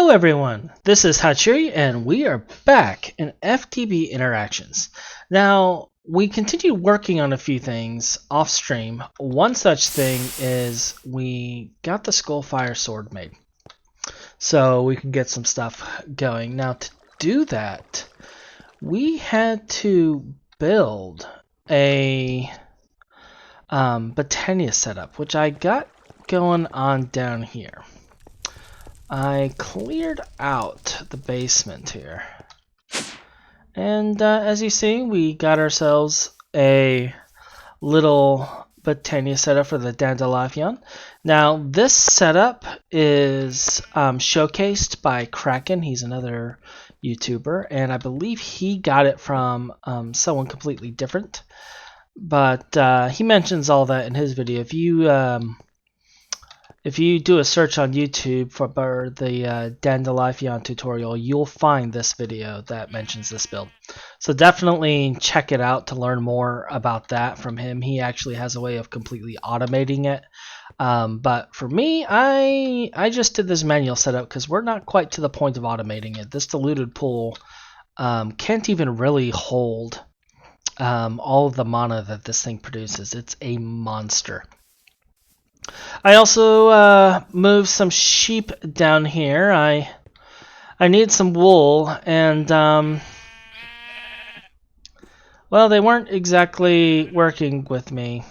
Hello everyone, this is Hachiri and we are back in FTB Interactions. Now, we continue working on a few things off stream. One such thing is we got the Skullfire sword made, so we can get some stuff going. Now to do that, we had to build a Botania setup, which I got going on down here. I cleared out the basement here, and as you see, we got ourselves a little Botania setup for the Dandelion. Now this setup is showcased by Kraken. He's another YouTuber, and I believe he got it from someone completely different, but he mentions all that in his video. If you do a search on YouTube for the Dandelion tutorial, you'll find this video that mentions this build. So definitely check it out to learn more about that from him. He actually has a way of completely automating it. But for me, I just did this manual setup because we're not quite to the point of automating it. This diluted pool can't even really hold all of the mana that this thing produces. It's a monster. I also moved some sheep down here. I need some wool, and well, they weren't exactly working with me.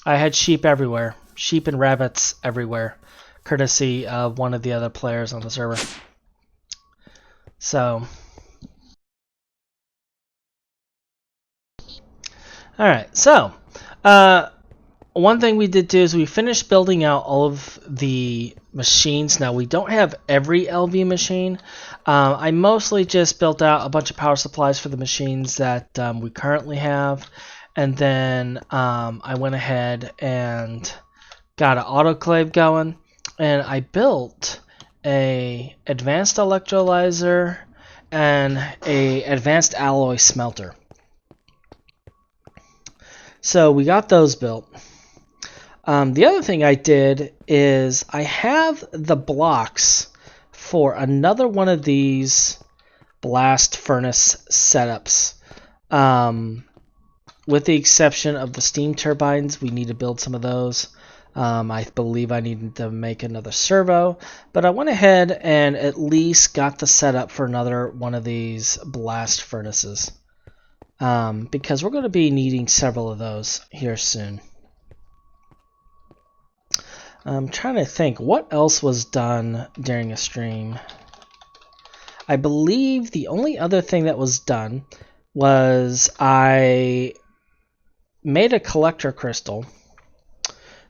I had sheep everywhere, sheep and rabbits everywhere, courtesy of one of the other players on the server. So, all right. So, one thing we did do is we finished building out all of the machines. Now, we don't have every LV machine. I mostly just built out a bunch of power supplies for the machines that we currently have. And then I went ahead and got an autoclave going. And I built a advanced electrolyzer and a advanced alloy smelter. So we got those built. The other thing I did is I have the blocks for another one of these blast furnace setups. With the exception of the steam turbines, we need to build some of those. I believe I needed to make another servo, but I went ahead and at least got the setup for another one of these blast furnaces. Because we're going to be needing several of those here soon. I'm trying to think what else was done during a stream. I believe the only other thing that was done was I made a collector crystal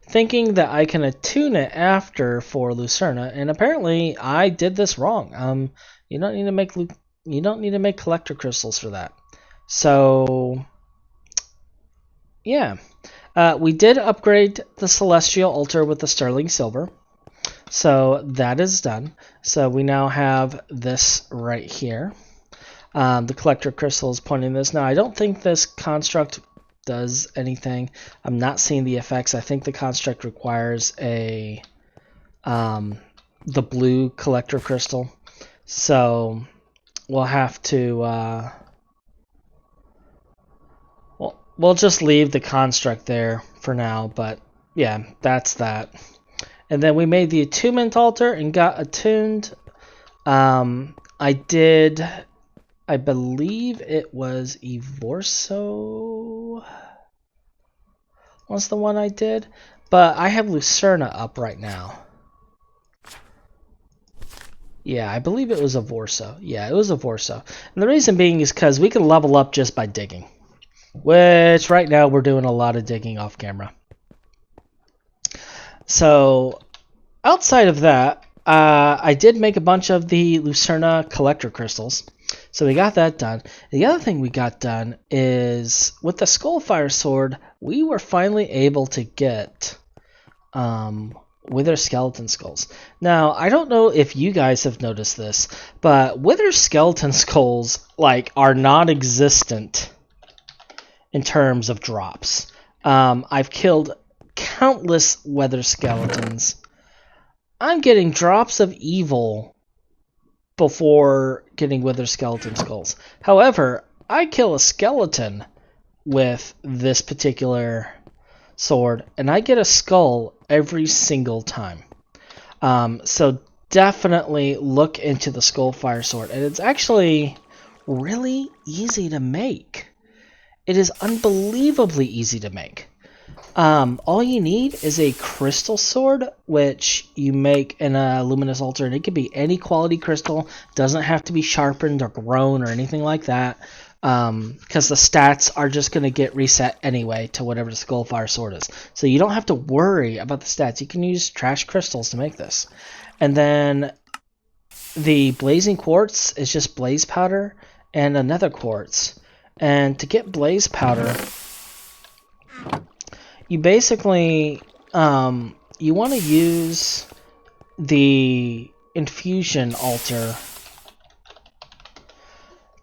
thinking that I can attune it after for Lucerna, and apparently I did this wrong. You don't need to make collector crystals for that. So yeah. We did upgrade the Celestial Altar with the Sterling Silver, so that is done. So we now have this right here. The Collector Crystal is pointing this. Now, I don't think this construct does anything. I'm not seeing the effects. I think the construct requires the blue Collector Crystal. So we'll have to... We'll just leave the construct there for now, but yeah, that's that. And then we made the attunement altar and got attuned. I believe it was Evorso was the one I did, but I have Lucerna up right now. Yeah, I believe it was Evorso. Yeah, it was Evorso. And the reason being is because we can level up just by digging. Which right now we're doing a lot of digging off camera. So outside of that, I did make a bunch of the Lucerna collector crystals. So we got that done. The other thing we got done is with the Skullfire sword, we were finally able to get Wither skeleton skulls. Now, I don't know if you guys have noticed this, but Wither skeleton skulls are non-existent in terms of drops. I've killed countless Wither skeletons. I'm getting drops of evil before getting wither skeleton skulls. However, I kill a skeleton with this particular sword, and I get a skull every single time. So definitely look into the Skullfire sword, and it's actually really easy to make. It is unbelievably easy to make. All you need is a crystal sword, which you make in a luminous altar, and it can be any quality crystal. Doesn't have to be sharpened or grown or anything like that, because the stats are just going to get reset anyway to whatever the Skullfire sword is. So you don't have to worry about the stats. You can use trash crystals to make this. And then the blazing quartz is just blaze powder and another quartz. And to get blaze powder, you basically you want to use the infusion altar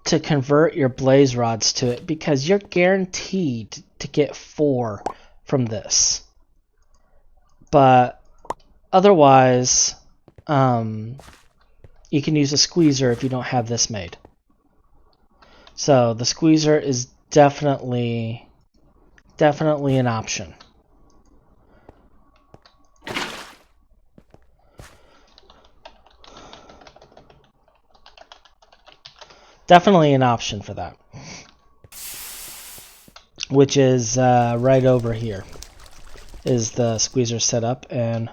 to convert your blaze rods to it, because you're guaranteed to get 4 from this. But otherwise, you can use a squeezer if you don't have this made. So the squeezer is definitely an option. Definitely an option for that. Which is right over here. Is the squeezer set up, and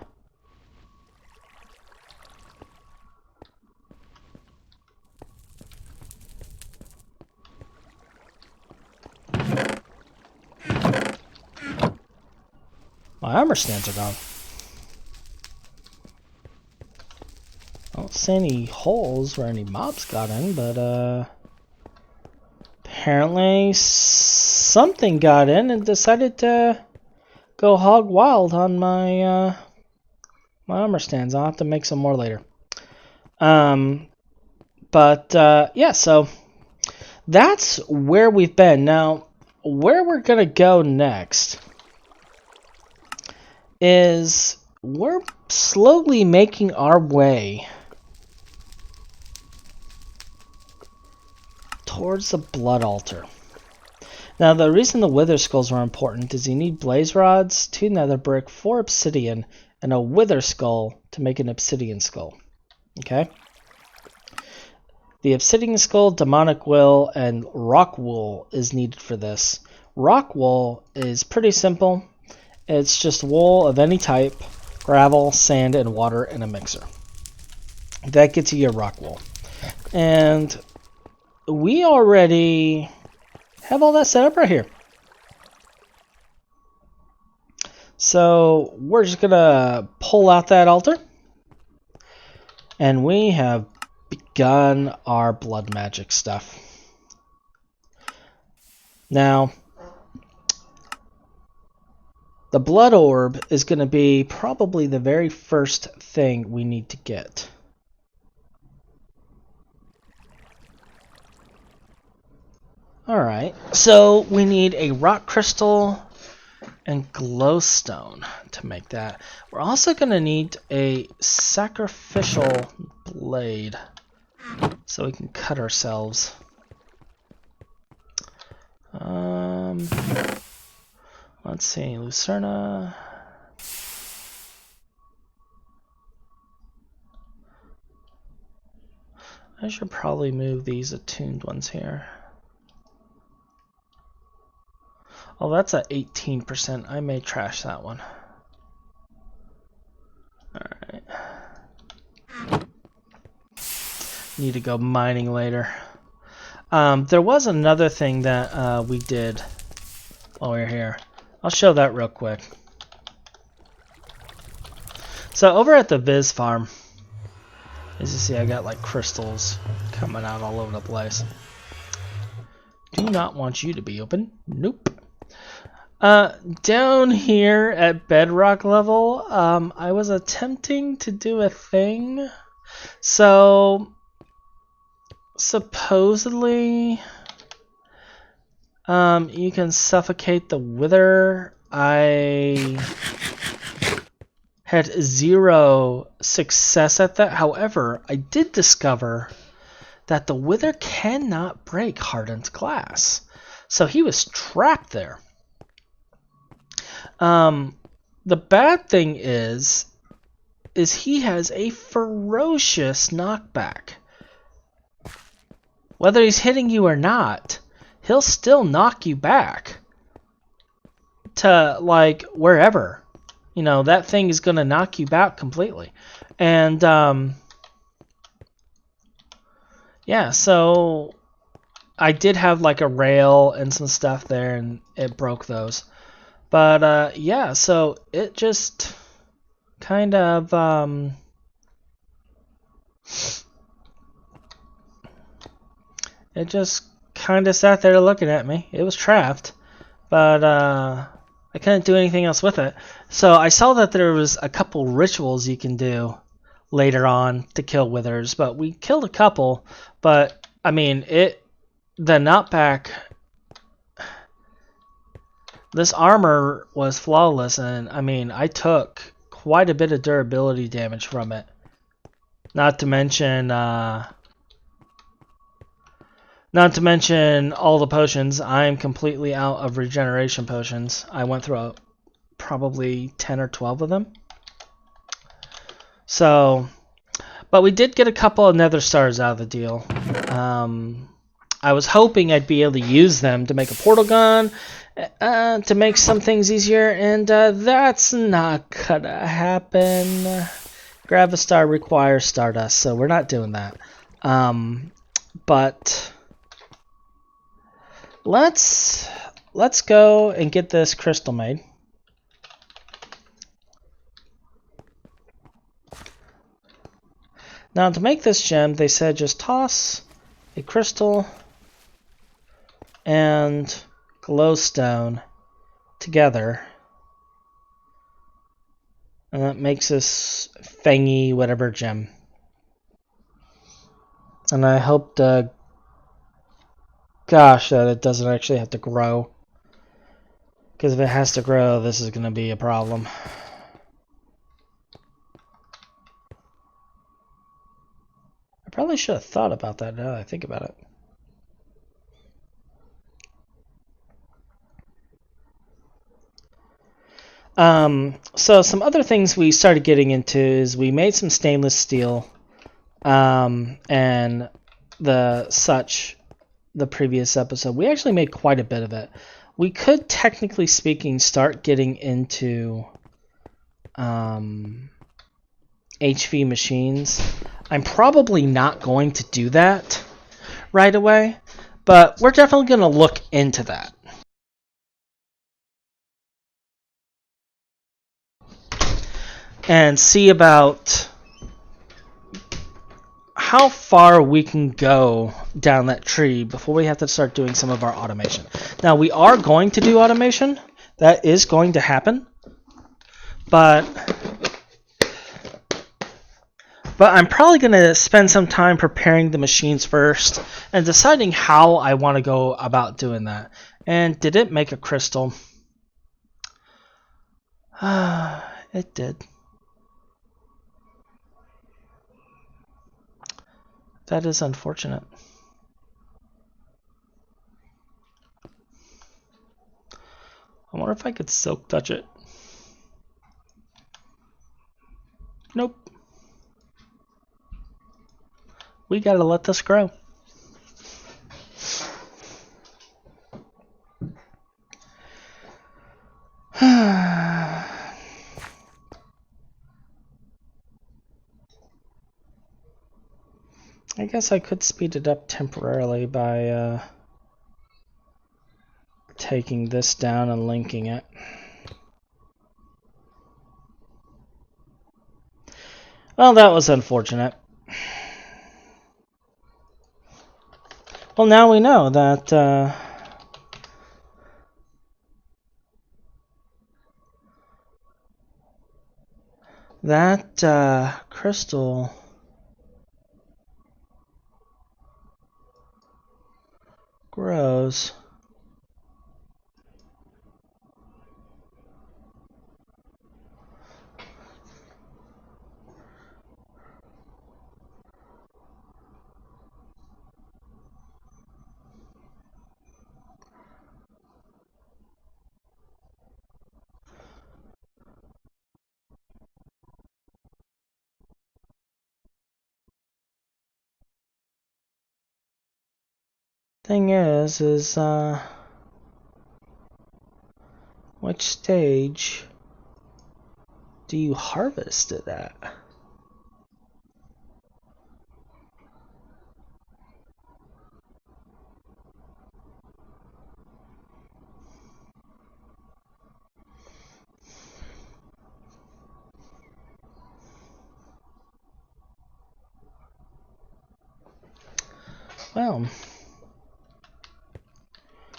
my armor stands are gone. I don't see any holes where any mobs got in, but apparently something got in and decided to go hog wild on my my armor stands. I'll have to make some more later. Yeah, so that's where we've been. Now, where we're gonna go next is we're slowly making our way towards the blood altar. Now, the reason the wither skulls are important is you need blaze rods, 2 nether brick, 4 obsidian, and a wither skull to make an obsidian skull. Okay? The obsidian skull, demonic will, and rock wool is needed for this. Rock wool is pretty simple. It's just wool of any type, gravel, sand, and water in a mixer. That gets you your rock wool. And we already have all that set up right here. So we're just gonna pull out that altar, and we have begun our blood magic stuff. Now, the blood orb is going to be probably the very first thing we need to get. Alright, so we need a rock crystal and glowstone to make that. We're also going to need a sacrificial blade so we can cut ourselves. Let's see, Lucerna. I should probably move these attuned ones here. Oh, that's at 18%. I may trash that one. Alright. Need to go mining later. There was another thing that we did while we were here. I'll show that real quick. So over at the Viz farm, as you see, I got like crystals coming out all over the place. Do not want you to be open. Nope. Down here at bedrock level, I was attempting to do a thing. So supposedly you can suffocate the wither. I Had zero success at that. However, I did discover that the wither cannot break hardened glass. So he was trapped there. The bad thing is he has a ferocious knockback. Whether he's hitting you or not, he'll still knock you back to like wherever. You know, that thing is going to knock you back completely. And yeah, so I did have like a rail and some stuff there, and it broke those. But yeah, so it just kind of sat there looking at me. It was trapped, but I couldn't do anything else with it. So I saw that there was a couple rituals you can do later on to kill withers, but we killed a couple. But I mean, the knockback, this armor was flawless, and I mean, I took quite a bit of durability damage from it. Not to mention all the potions. I'm completely out of regeneration potions. I went through probably 10 or 12 of them. So, but we did get a couple of nether stars out of the deal. I was hoping I'd be able to use them to make a portal gun, to make some things easier, and that's not gonna happen. Gravistar requires Stardust, so we're not doing that. But let's go and get this crystal made. Now, to make this gem, they said just toss a crystal and glowstone together, and that makes this fangy whatever gem. And I hope to gosh that it doesn't actually have to grow, because if it has to grow, this is going to be a problem. I probably should have thought about that now that I think about it. So some other things we started getting into is we made some stainless steel, and the previous episode. We actually made quite a bit of it. We could, technically speaking, start getting into HV machines. I'm probably not going to do that right away, but we're definitely going to look into that. And see about how far we can go down that tree before we have to start doing some of our automation. Now, we are going to do automation. That is going to happen. But I'm probably going to spend some time preparing the machines first and deciding how I want to go about doing that. And did it make a crystal? It did. That is unfortunate. I wonder if I could silk touch it. Nope. We gotta let this grow. I guess I could speed it up temporarily by taking this down and linking it. Well, that was unfortunate. Well, now we know that crystal grows Thing is which stage do you harvest it at? Well,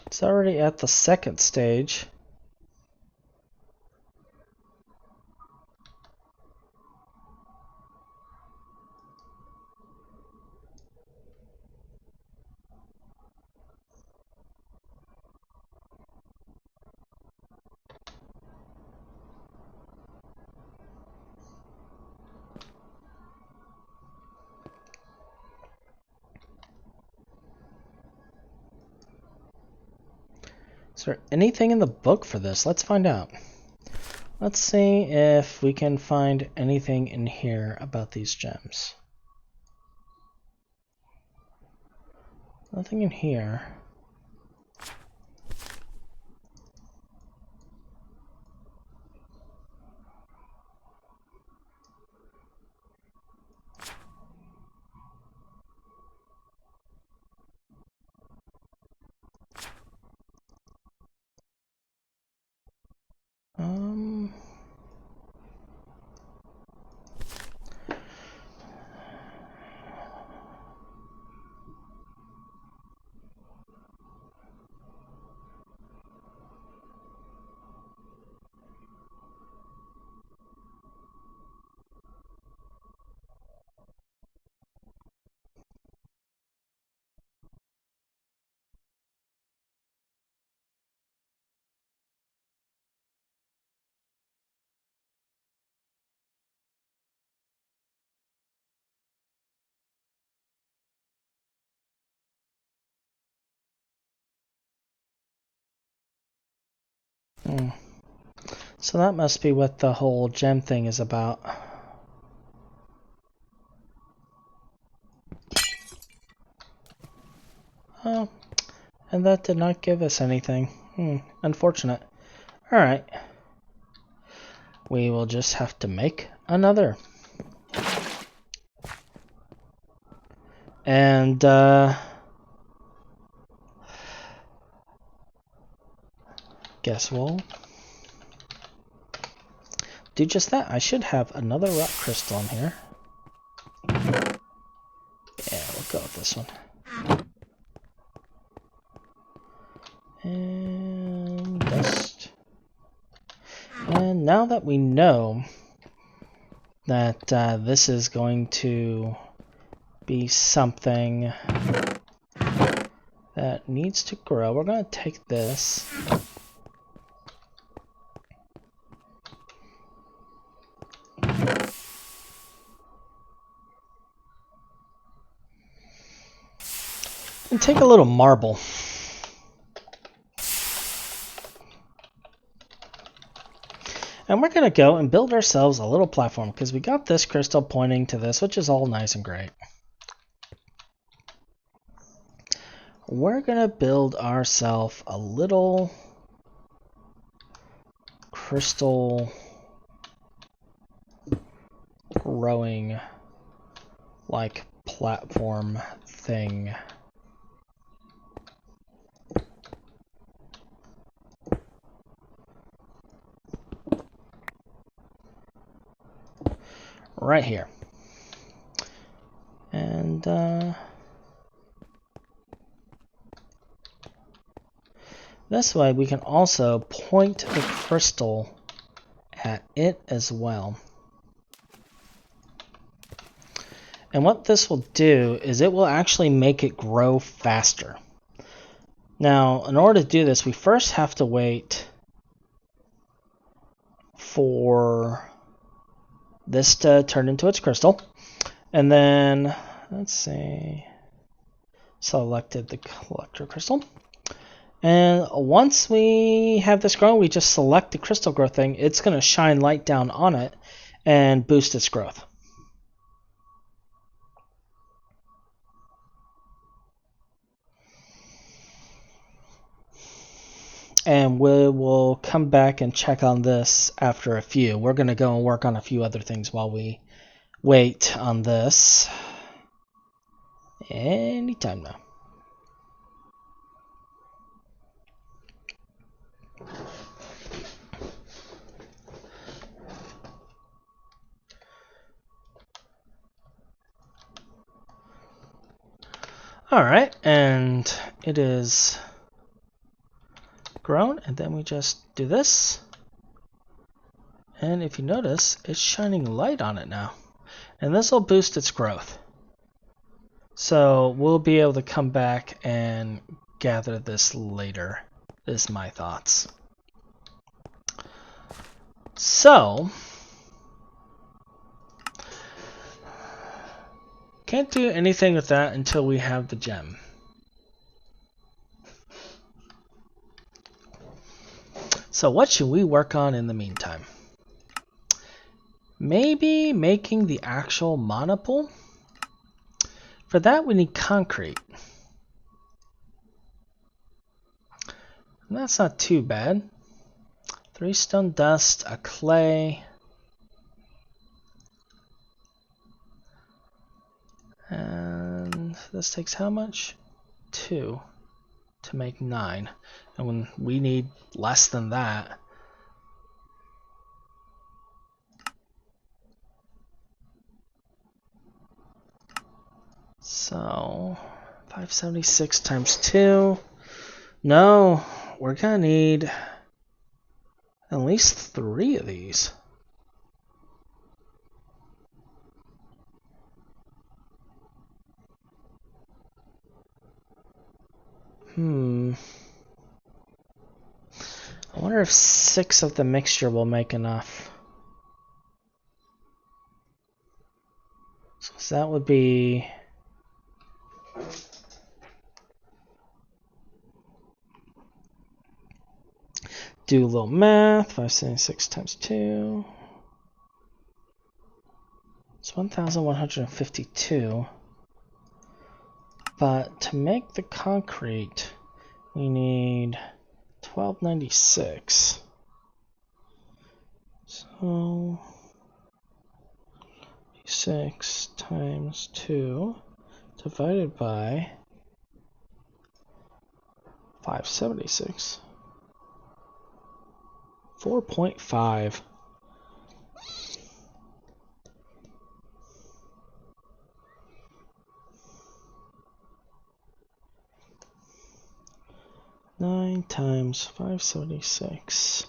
it's already at the second stage. Is there anything in the book for this? Let's find out. Let's see if we can find anything in here about these gems. Nothing in here. So that must be what the whole gem thing is about. Oh, and that did not give us anything. Unfortunate. Alright. We will just have to make another. And, guess we'll do just that. I should have another rock crystal in here. Yeah, we'll go with this one. And dust. And now that we know that this is going to be something that needs to grow, we're going to take this. And take a little marble. And we're going to go and build ourselves a little platform because we got this crystal pointing to this, which is all nice and great. We're going to build ourselves a little crystal growing like platform thing. Right here. And this way we can also point the crystal at it as well. And what this will do is it will actually make it grow faster. Now, in order to do this, we first have to wait for this to turn into its crystal. And then, let's see, selected the collector crystal. And once we have this grown, we just select the crystal growth thing. It's going to shine light down on it and boost its growth. and we will come back and check on this after a few. We're going to go and work on a few other things while we wait on this. Anytime now. Alright, and it is grown, and then we just do this. And if you notice, it's shining light on it now. And this will boost its growth. So we'll be able to come back and gather this later, is my thoughts. So, can't do anything with that until we have the gem. So what should we work on in the meantime? Maybe making the actual mana pool? For that we need concrete. And that's not too bad. 3 stone dust, a clay. And this takes how much? 2 to make 9. And when we need less than that. So 576 times 2. No, we're gonna need at least 3 of these. I wonder if 6 of the mixture will make enough. So that would be... Do a little math. 576 times 2. It's 1,152. But to make the concrete, we need 1296. So 6 times 2 divided by 576. 4.5. Nine times 576.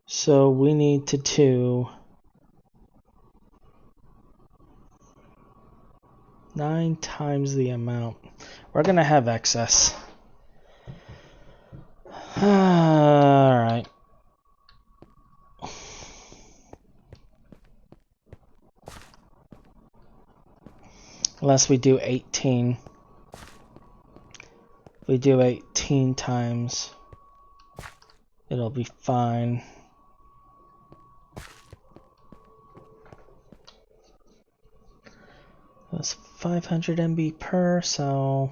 So we need to do 9 times the amount. We're gonna have excess. Alright. Unless we do 18. If we do 18 times, it'll be fine. That's 500 MB per, so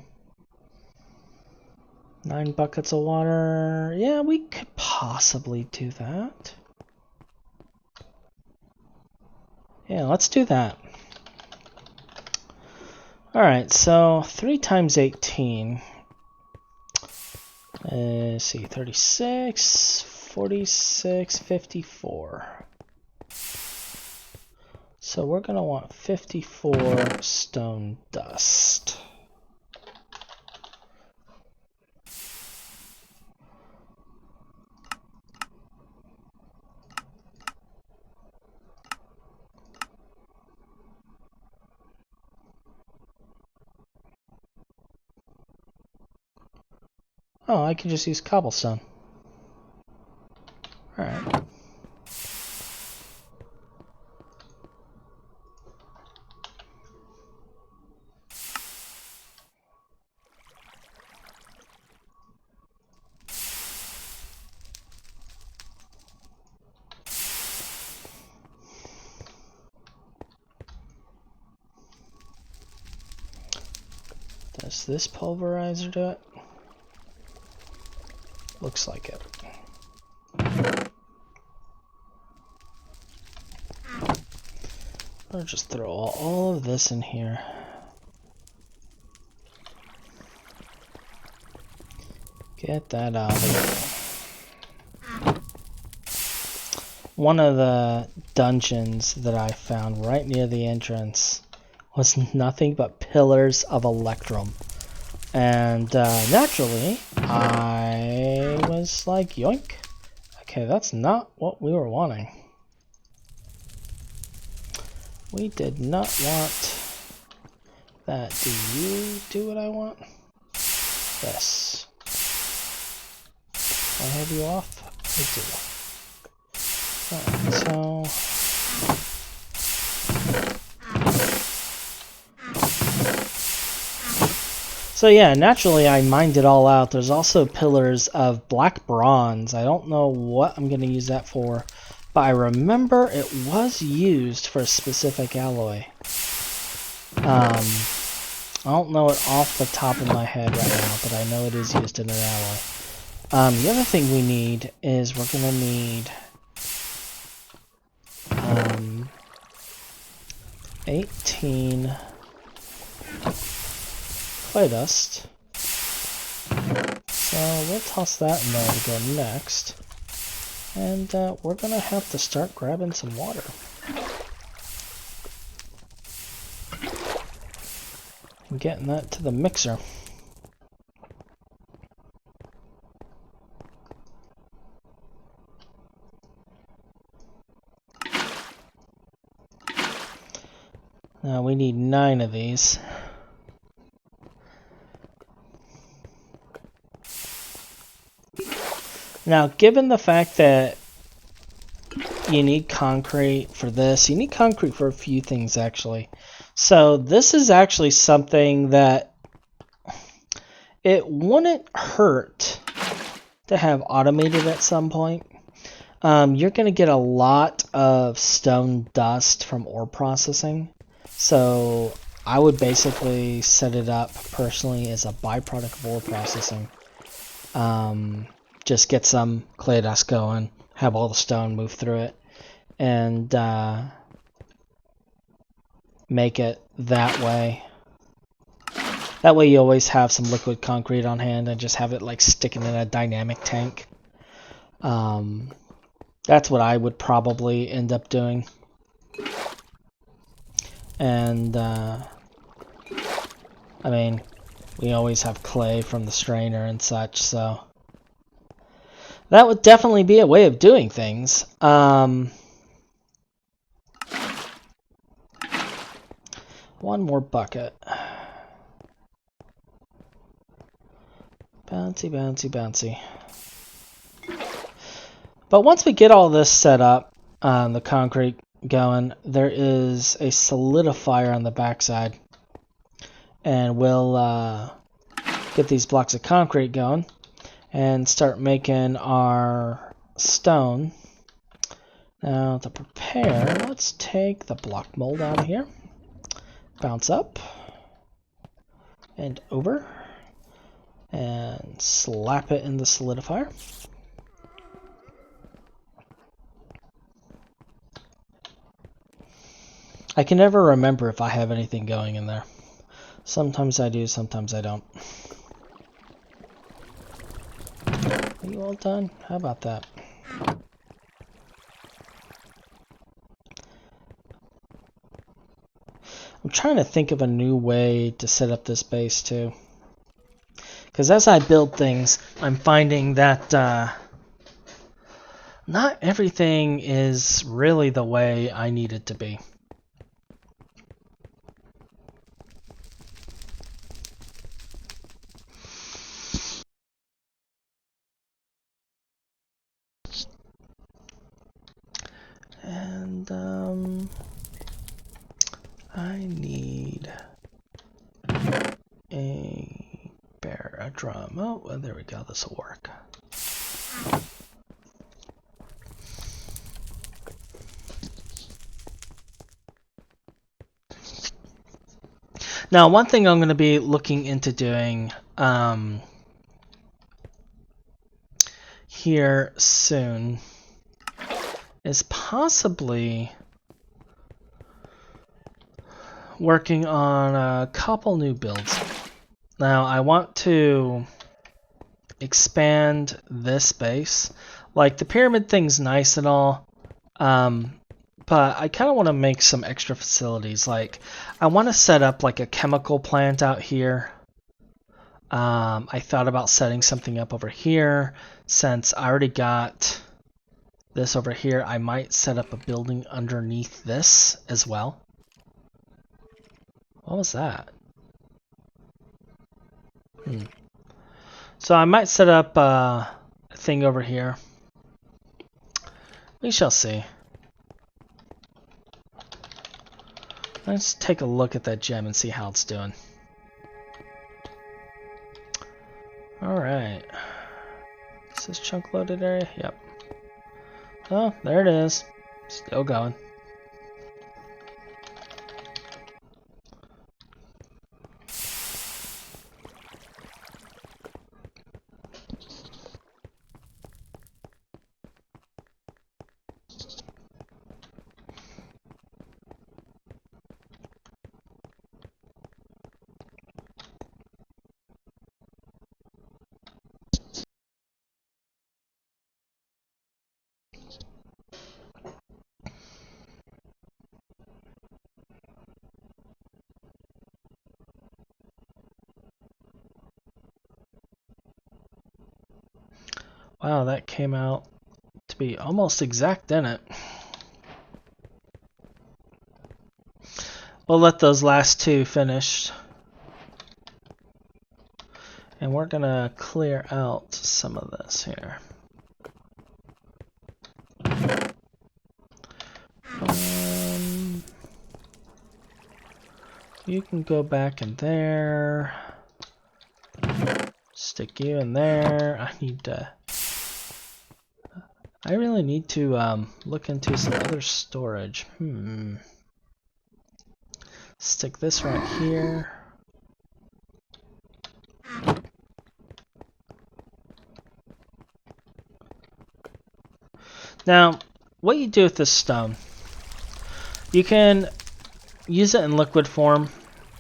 9 buckets of water. Yeah, we could possibly do that. Yeah, let's do that. Alright, so 3 times 18. Let's see, 36, 46, 54. So we're going to want 54 stone dust. Oh, I can just use cobblestone. Alright. Does this pulverizer do it? Looks like it. I'll just throw all of this in here. Get that out of there. One of the dungeons that I found right near the entrance was nothing but pillars of electrum. And naturally, I was like, yoink. Okay, that's not what we were wanting. We did not want that. Do you do what I want? Yes. I have you off? I do. Alright, so yeah, naturally I mined it all out. There's also pillars of black bronze. I don't know what I'm going to use that for, but I remember it was used for a specific alloy. I don't know it off the top of my head right now, but I know it is used in an alloy. The other thing we need is we're going to need 18 clay dust. So we'll toss that in there to go next. And we're going to have to start grabbing some water. And getting that to the mixer. Now we need 9 of these. Now, given the fact that you need concrete for this, you need concrete for a few things actually. So this is actually something that it wouldn't hurt to have automated at some point. You're going to get a lot of stone dust from ore processing. So I would basically set it up personally as a byproduct of ore processing. Just get some clay dust going, have all the stone move through it, and make it that way. That way you always have some liquid concrete on hand and just have it like sticking in a dynamic tank. That's what I would probably end up doing. And I mean, we always have clay from the strainer and such, so that would definitely be a way of doing things. One more bucket. Bouncy, bouncy, bouncy. But once we get all this set up, the concrete going, there is a solidifier on the backside. And we'll get these blocks of concrete going and start making our stone. Now to prepare, let's take the block mold out of here. Bounce up and over and slap it in the solidifier. I can never remember if I have anything going in there. Sometimes I do, sometimes I don't. Are you all done? How about that? I'm trying to think of a new way to set up this base too. Because as I build things, I'm finding that not everything is really the way I need it to be. And I need a drum. Oh, well, there we go. This will work. Now, one thing I'm going to be looking into doing here soon is possibly working on a couple new builds. Now, I want to expand this base. Like, the pyramid thing's nice and all, but I kind of want to make some extra facilities. Like, I want to set up like a chemical plant out here. I thought about setting something up over here. Since I already got this over here, I might set up a building underneath this as well. What was that? So I might set up a thing over here. We shall see. Let's take a look at that gem and see how it's doing. Alright. Is this chunk loaded area? Yep. Oh, there it is. Still going. Wow, that came out to be almost exact, didn't it? We'll let those last two finish. And we're gonna clear out some of this here. You can go back in there. Stick you in there. I really need to look into some other storage. Stick this right here. Now, what you do with this stone, you can use it in liquid form.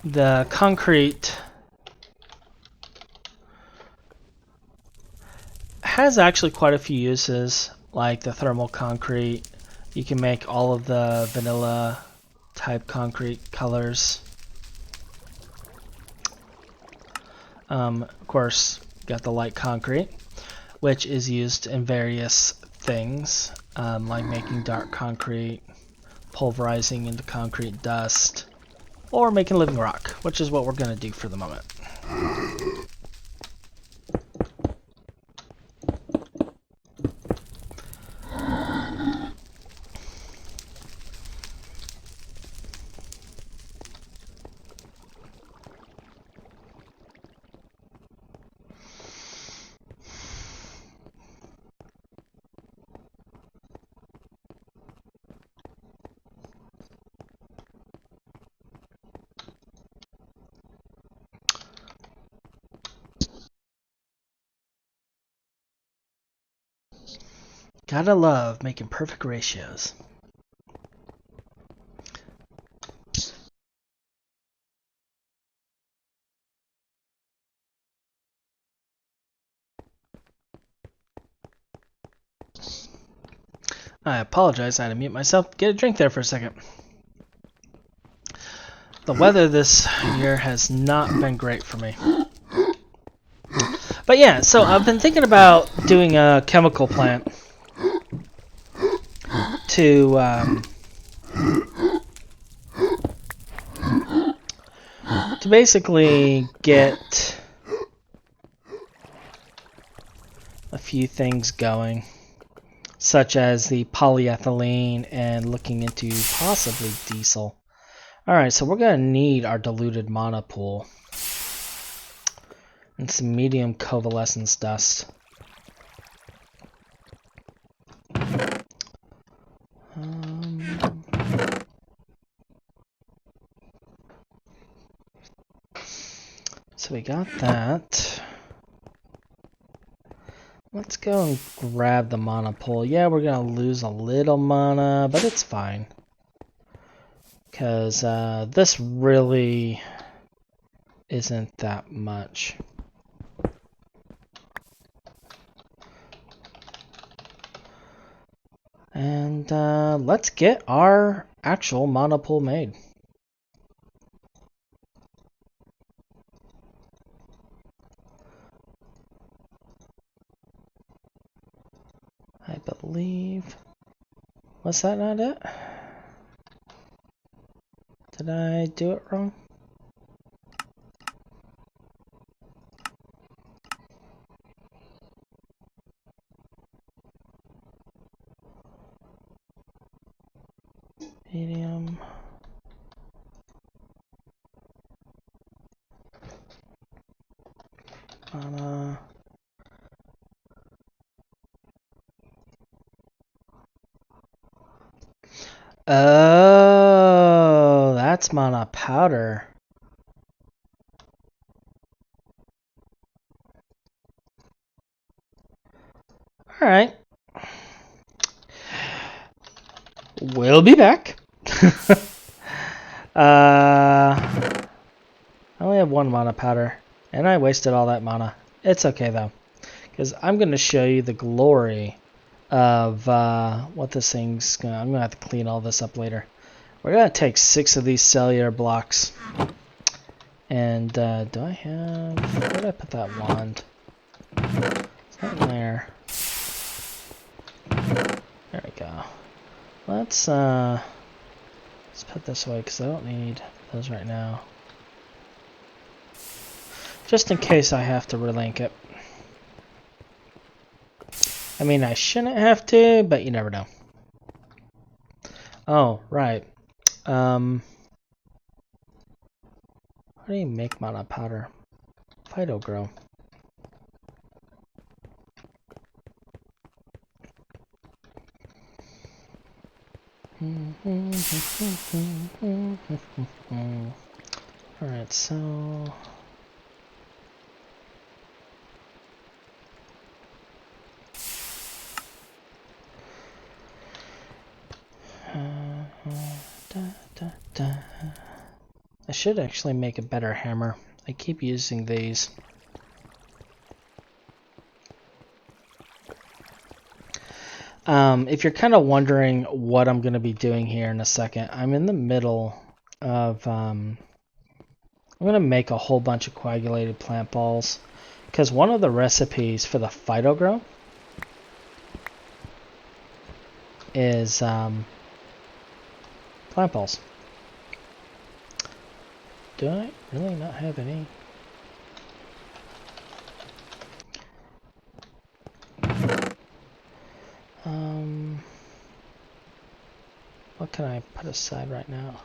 The concrete has actually quite a few uses, like the thermal concrete. You can make all of the vanilla type concrete colors. Of course, got the light concrete, which is used in various things, like making dark concrete, pulverizing into concrete dust, or making living rock, which is what we're going to do for the moment. Gotta love making perfect ratios. I apologize, I had to mute myself. Get a drink there for a second. The weather this year has not been great for me. But yeah, so I've been thinking about doing a chemical plant to basically get a few things going, such as the polyethylene and looking into possibly diesel. Alright, so we're going to need our diluted mana pool and some medium coalescence dust. So we got that. Let's go and grab the mana pool. Yeah, we're gonna lose a little mana, but it's fine. Because this really isn't that much. And let's get our actual mana pool made. I believe... Was that not it? Did I do it wrong? Medium. Mana. Oh, that's mana powder. Alright. We'll be back. I only have one mana powder, and I wasted all that mana. It's okay though, because I'm going to show you the glory of what this thing's gonna... I'm going to have to clean all this up later. We're going to take 6 of these cellular blocks. And do I have... Where did I put that wand? It's not in there. There we go. Let's put this away because I don't need those right now. Just in case I have to relink it. I mean, I shouldn't have to, but you never know. Oh, right. How do you make mana powder? Phytogrow. Alright, so... I should actually make a better hammer. I keep using these. If you're kind of wondering what I'm going to be doing here in a second, I'm in the middle of... I'm going to make a whole bunch of coagulated plant balls. Because one of the recipes for the Phytogrow is plant balls. Do I really not have any? What can I put aside right now?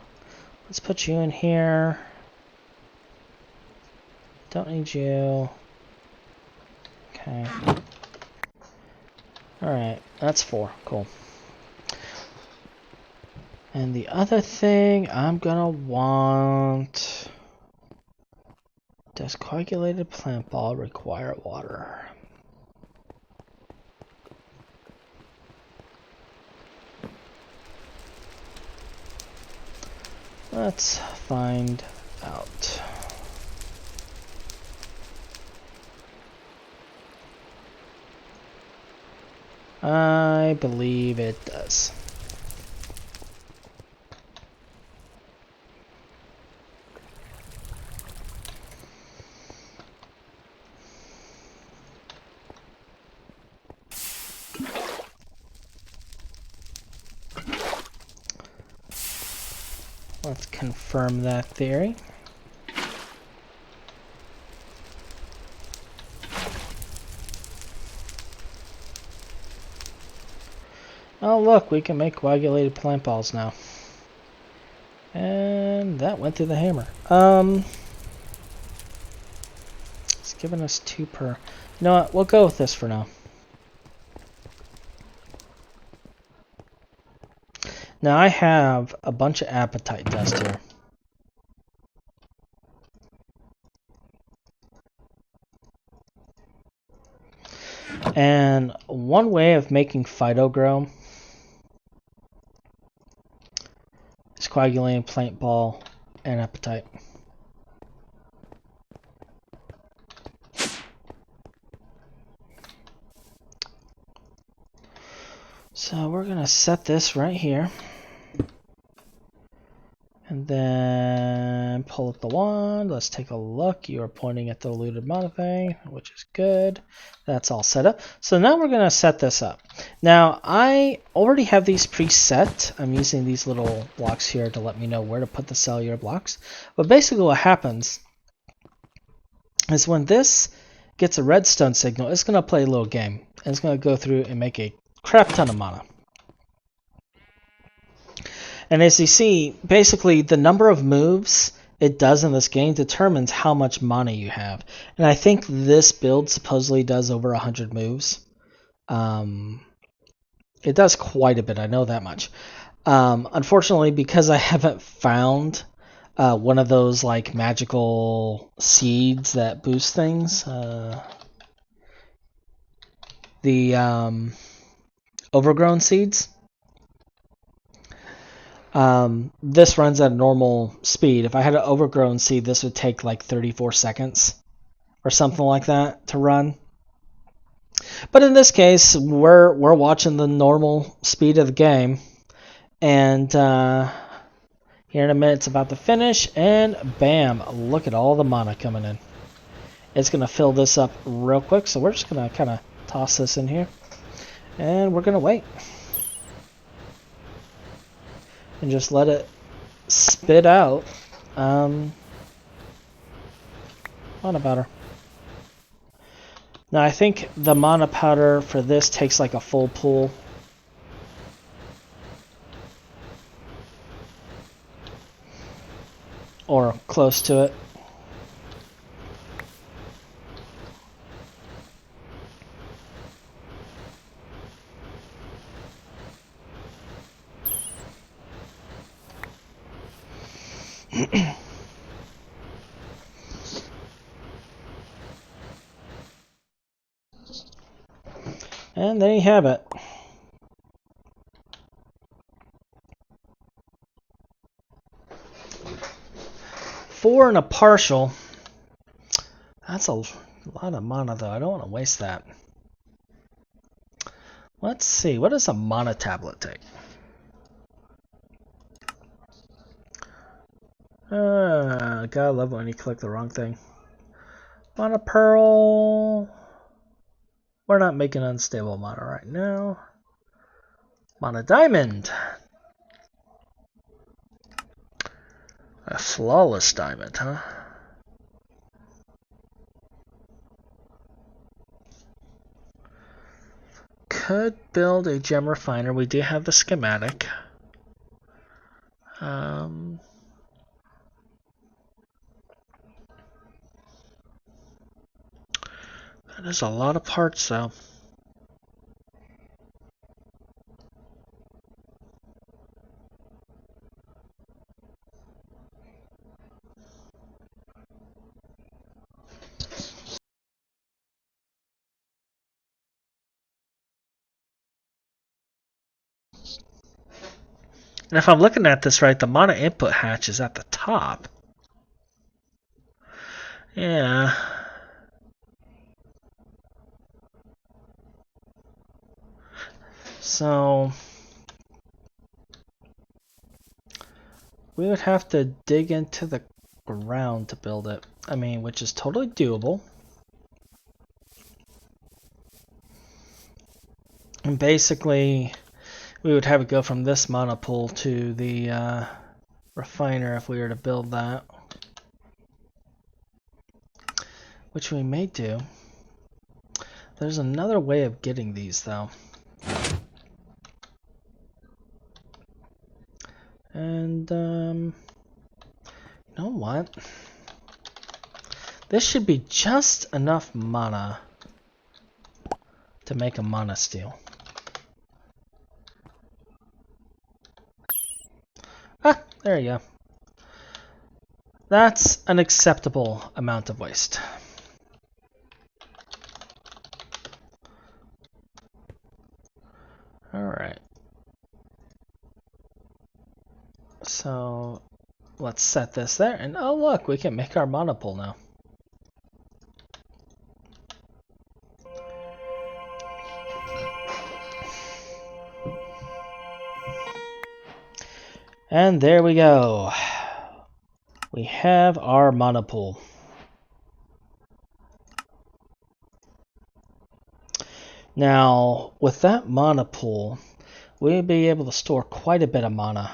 Let's put you in here. Don't need you. Okay. Alright, that's 4. Cool. And the other thing I'm gonna want... Does coagulated plant ball require water? Let's find out. I believe it does. Let's confirm that theory. Oh look, we can make coagulated plant balls now. And that went through the hammer. It's giving us 2 per. You know what, we'll go with this for now. Now I have a bunch of appetite dust here. And one way of making Phyto grow is coagulating plant ball and appetite. So we're going to set this right here. And then pull up the wand. Let's take a look. You are pointing at the looted mana thing, which is good. That's all set up. So now we're going to set this up. Now, I already have these preset. I'm using these little blocks here to let me know where to put the cellular blocks. But basically what happens is when this gets a redstone signal, it's going to play a little game. And it's going to go through and make a crap ton of mana. And as you see, basically the number of moves it does in this game determines how much mana you have. And I think this build supposedly does over 100 moves. It does quite a bit, I know that much. Unfortunately, because I haven't found one of those like magical seeds that boost things, the overgrown seeds, this runs at a normal speed. If I had an overgrown seed, this would take like 34 seconds or something like that to run. But in this case, we're watching the normal speed of the game, and here in a minute it's about to finish, and bam! Look at all the mana coming in. It's gonna fill this up real quick, so we're just gonna kind of toss this in here, and we're gonna wait. And just let it spit out mana powder. Now I think the mana powder for this takes like a full pool. Or close to it. And there you have it. Four and a partial. That's a lot of mana though. I don't want to waste that. Let's see. What does a mana tablet take? Gotta love when you click the wrong thing. Mana pearl. We're not making unstable mana right now. Mana diamond. A flawless diamond, huh? Could build a gem refiner. We do have the schematic. That is a lot of parts, though. And if I'm looking at this right, the mana input hatch is at the top. Yeah. So we would have to dig into the ground to build it. I mean, which is totally doable. And basically, we would have it go from this mana pool to the refiner if we were to build that. Which we may do. There's another way of getting these, though. And, you know what? This should be just enough mana to make a mana steel. Ah, there you go. That's an acceptable amount of waste. So let's set this there, and oh look, we can make our mana pool now. And there we go. We have our mana pool. Now, with that mana pool, we'll be able to store quite a bit of mana.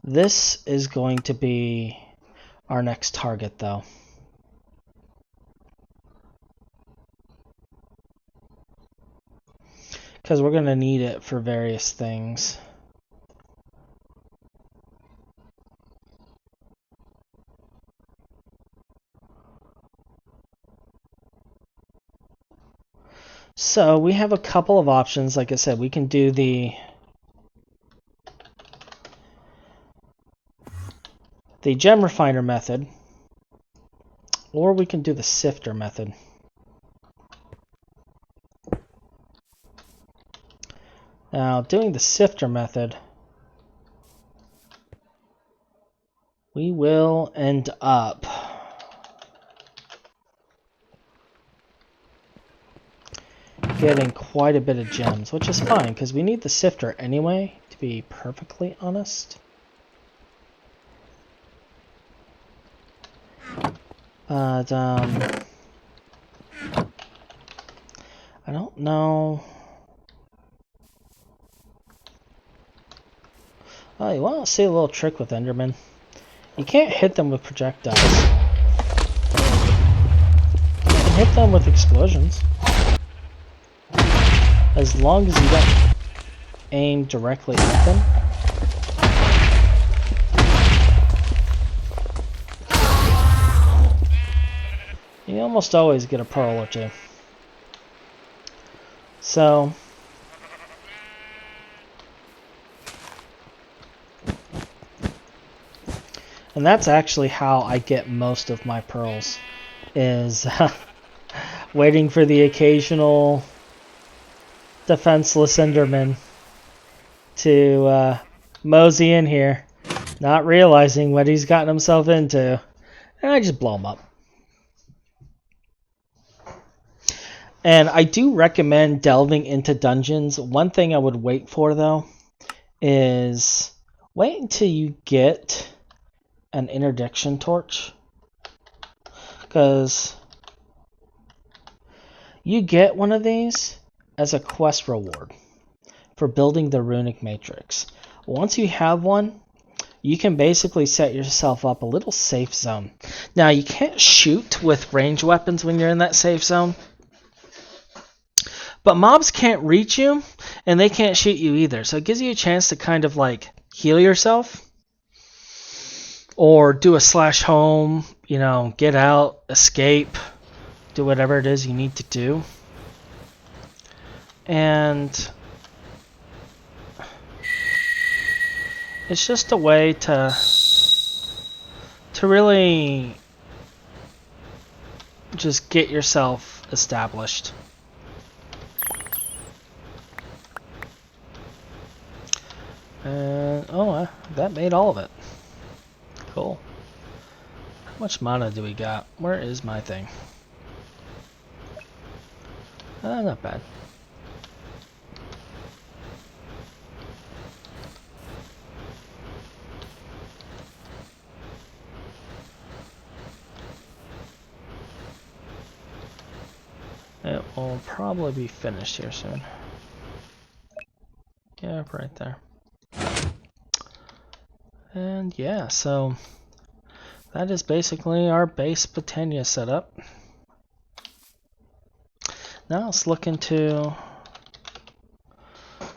This is going to be our next target, though. Because we're going to need it for various things. So we have a couple of options. Like I said, we can do the gem refiner method, or we can do the sifter method. Now, doing the sifter method, we will end up getting quite a bit of gems, which is fine because we need the sifter anyway, to be perfectly honest. But I don't know. Oh, you want to see a little trick with Enderman? You can't hit them with projectiles. You can hit them with explosions. As long as you don't aim directly at them. You almost always get a pearl or two. So, and that's actually how I get most of my pearls, is waiting for the occasional defenseless Enderman to mosey in here, not realizing what he's gotten himself into, and I just blow him up. And I do recommend delving into dungeons. One thing I would wait for, though, is wait until you get an interdiction torch. Because you get one of these as a quest reward for building the runic matrix. Once you have one, you can basically set yourself up a little safe zone. Now, you can't shoot with ranged weapons when you're in that safe zone. But mobs can't reach you, and they can't shoot you either. So it gives you a chance to kind of like heal yourself. Or do a slash home, you know, get out, escape, do whatever it is you need to do. And it's just a way to really just get yourself established. And oh, that made all of it. Cool. How much mana do we got? Where is my thing? Not bad. It will probably be finished here soon. Yeah, right there. And yeah, so that is basically our base Botania setup. Now let's look into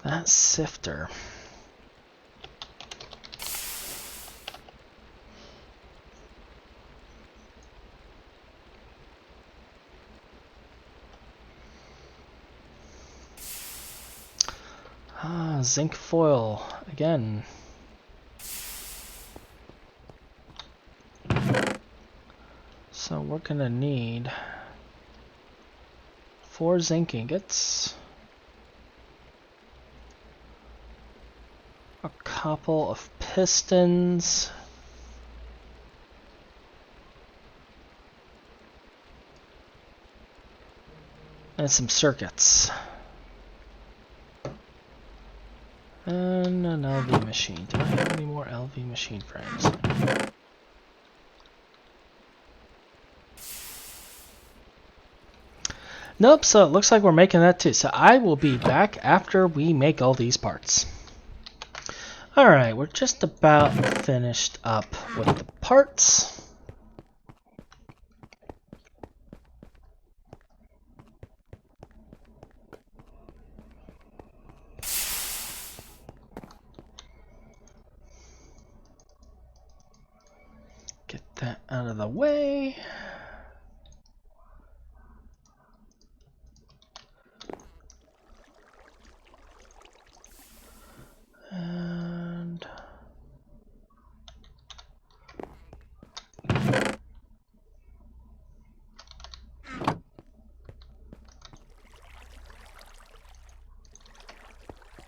that sifter. Zinc foil again. So we're gonna need 4 zinc ingots, a couple of pistons. And some circuits. And an LV machine. Do I have any more LV machine frames? Nope, so it looks like we're making that too. So I will be back after we make all these parts. Alright, we're just about finished up with the parts. Get that out of the way. And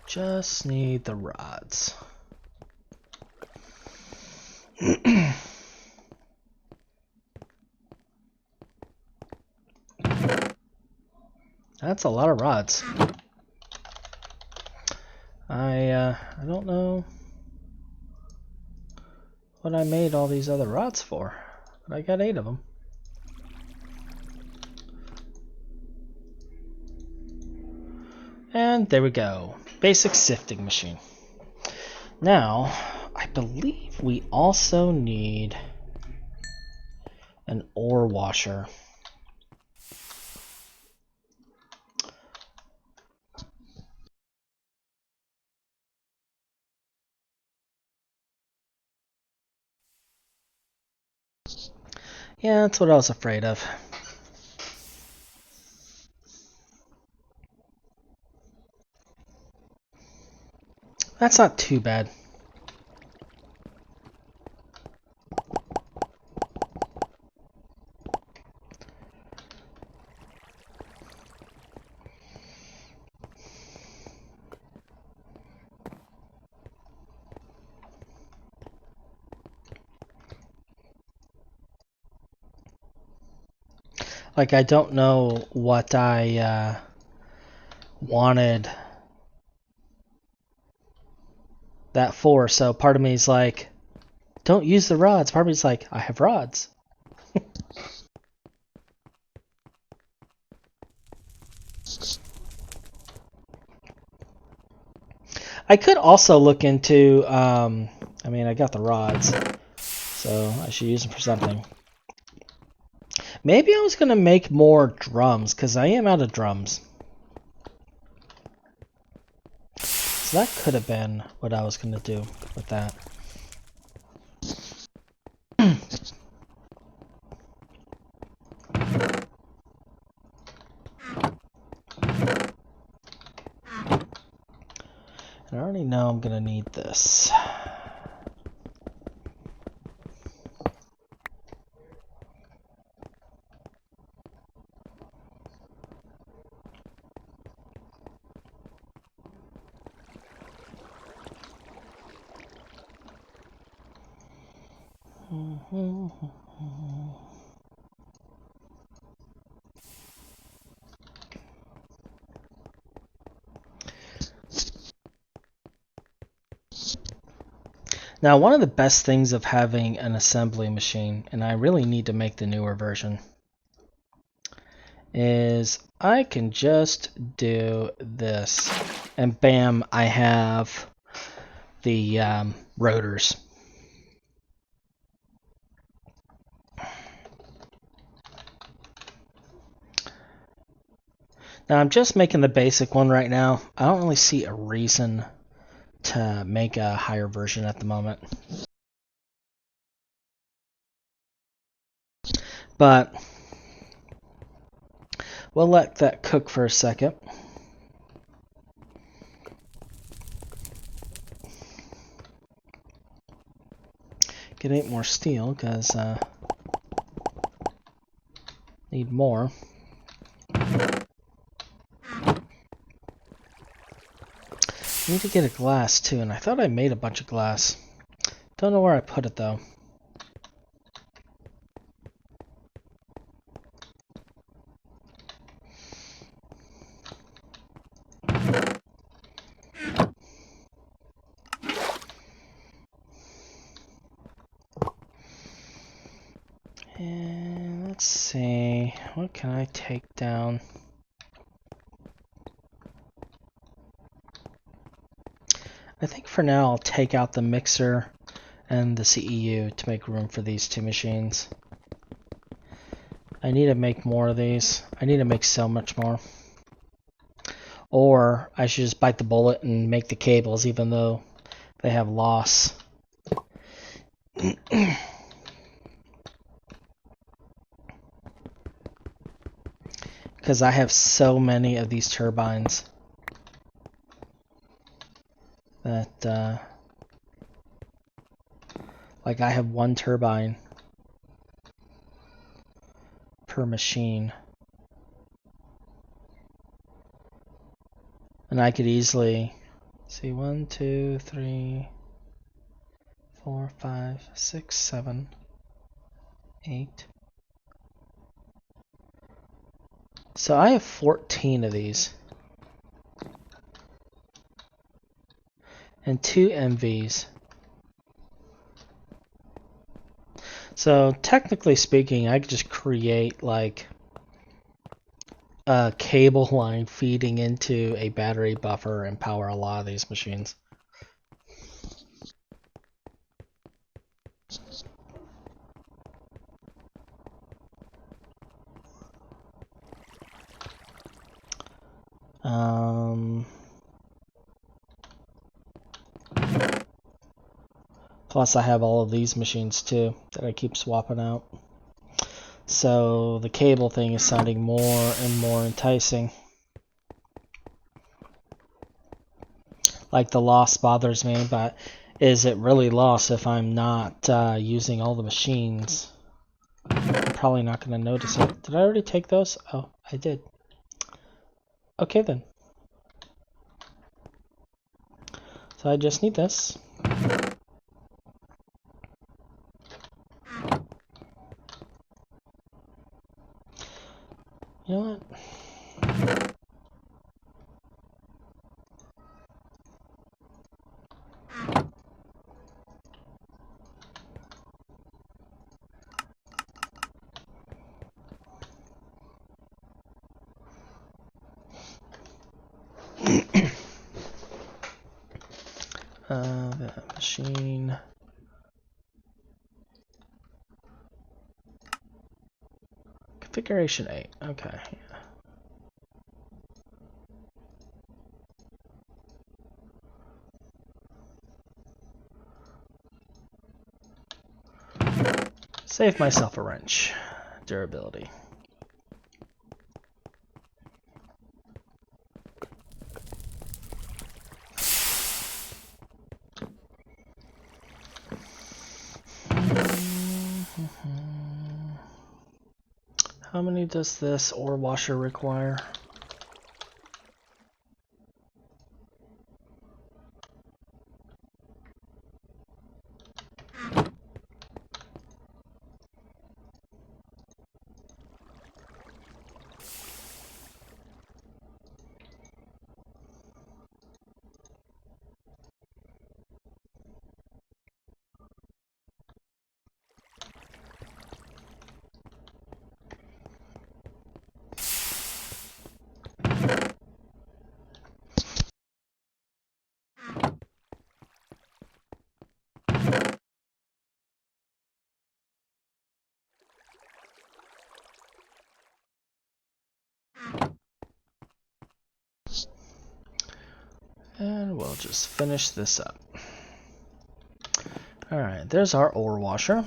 just need the rods. That's a lot of rods. I don't know what I made all these other rods for, but I got 8 of them. And there we go. Basic sifting machine. Now, I believe we also need an ore washer. Yeah, that's what I was afraid of. That's not too bad. Like, I don't know what I wanted that for, so part of me is like, don't use the rods. Part of me is like, I have rods. I could also look into, I mean, I got the rods, so I should use them for something. Maybe I was going to make more drums, because I am out of drums. So that could have been what I was going to do with that. I already know I'm going to need this. Now, one of the best things of having an assembly machine, and I really need to make the newer version, is I can just do this, and bam, I have the rotors. Now, I'm just making the basic one right now. I don't really see a reason to make a higher version at the moment. But we'll let that cook for a second. Get 8 more steel, because need more. Need to get a glass too, and I thought I made a bunch of glass. Don't know where I put it though. And let's see, what can I take down? I think for now I'll take out the mixer and the CEU to make room for these two machines. I need to make more of these. I need to make so much more. Or I should just bite the bullet and make the cables even though they have loss. Because I have so many of these turbines that like I have one turbine per machine, and I could easily see 1, 2, 3, 4, 5, 6, 7, 8. So I have 14 of these and 2 MVs. So technically speaking, I could just create like a cable line feeding into a battery buffer and power a lot of these machines. Plus I have all of these machines too that I keep swapping out. So the cable thing is sounding more and more enticing. Like the loss bothers me, but is it really loss if I'm not using all the machines? I'm probably not going to notice it. Did I already take those? Oh, I did. Okay then. So I just need this. You know what? The machine. Configuration 8. Okay. Save myself a wrench. Durability. How many does this ore washer require? And we'll just finish this up. Alright, there's our ore washer.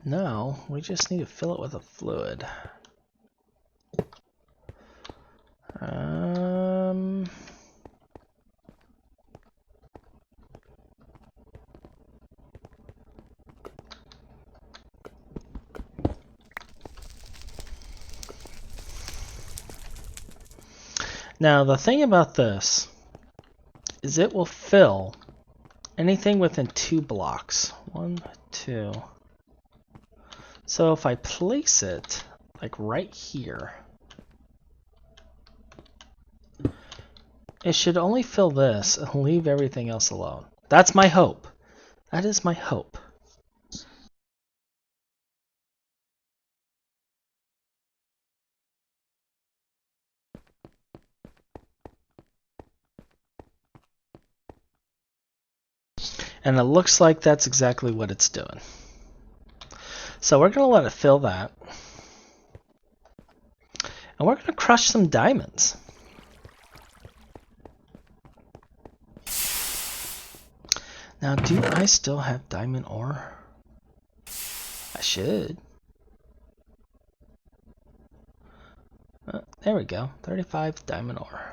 Now, we just need to fill it with a fluid. Now, the thing about this is it will fill anything within 2 blocks. 1, 2. So if I place it like right here, it should only fill this and leave everything else alone. That's my hope. That is my hope. And it looks like that's exactly what it's doing. So we're going to let it fill that. And we're going to crush some diamonds. Now, do I still have diamond ore? I should. There we go. 35 diamond ore.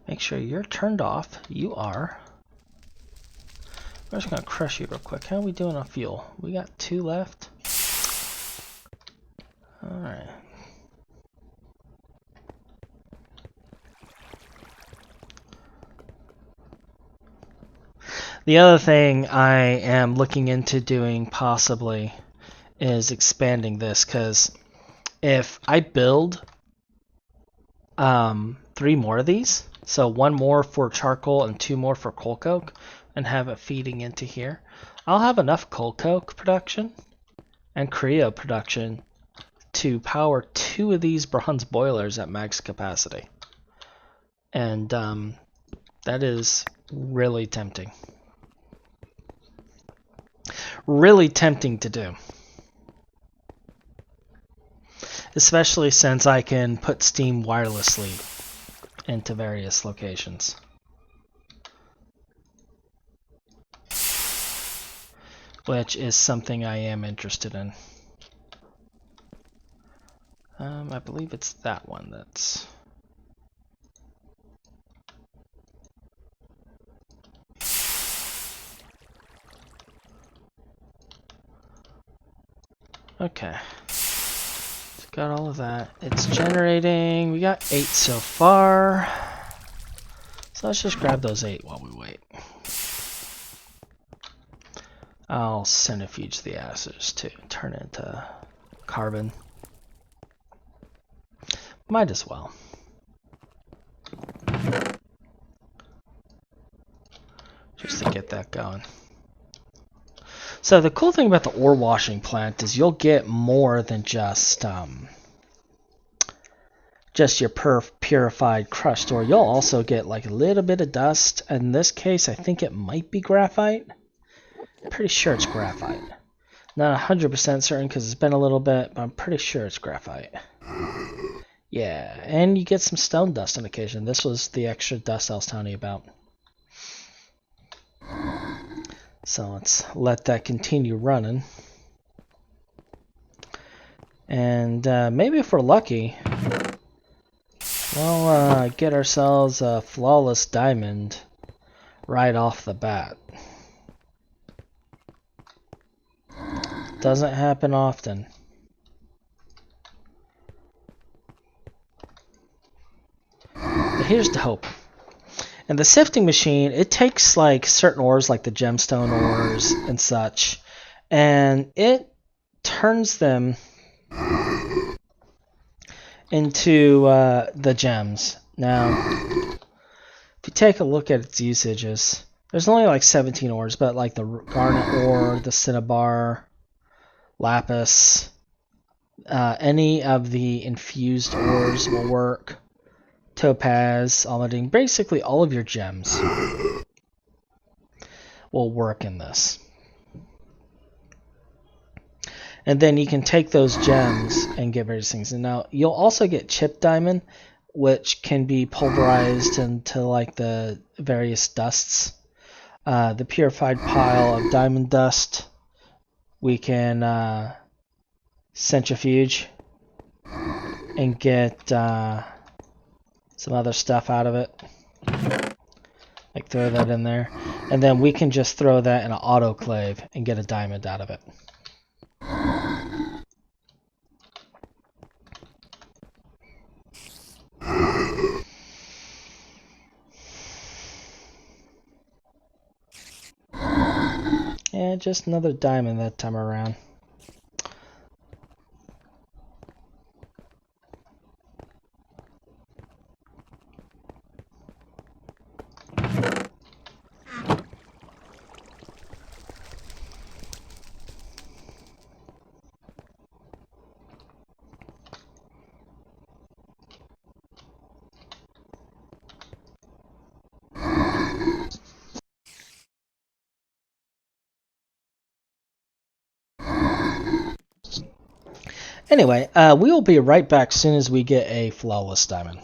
Make sure you're turned off. You are. We're just going to crush you real quick. How are we doing on fuel? We got 2 left. Alright. The other thing I am looking into doing possibly is expanding this, because if I build 3 more of these, so 1 more for charcoal and 2 more for coal coke, and have it feeding into here, I'll have enough coal coke production and creo production to power 2 of these bronze boilers at max capacity. And that is really tempting. Really tempting to do. Especially since I can put steam wirelessly into various locations. Which is something I am interested in. I believe it's that one that's... Okay. Got all of that. It's generating. We got 8 so far. So let's just grab those 8 while we wait. I'll centrifuge the ashes to turn it into carbon. Might as well. Just to get that going. So the cool thing about the ore washing plant is you'll get more than just your purified crushed ore. You'll also get like a little bit of dust. In this case, I think it might be graphite. I'm pretty sure it's graphite. Not 100% certain because it's been a little bit, but I'm pretty sure it's graphite. Yeah, and you get some stone dust on occasion. This was the extra dust I was telling you about. So let's let that continue running. And maybe if we're lucky, we'll get ourselves a flawless diamond right off the bat. Doesn't happen often. But here's the hope. And the sifting machine, it takes like certain ores, like the gemstone ores and such, and it turns them into the gems. Now, if you take a look at its usages, there's only like 17 ores, but like the garnet ore, the cinnabar, lapis, any of the infused ores will work. Topaz, almandine, basically all of your gems will work in this. And then you can take those gems and get various things. And now you'll also get chip diamond, which can be pulverized into like the various dusts. The purified pile of diamond dust we can centrifuge and get some other stuff out of it. Like throw that in there. And then we can just throw that in an autoclave and get a diamond out of it. And just another diamond that time around. Anyway, we will be right back as soon as we get a flawless diamond.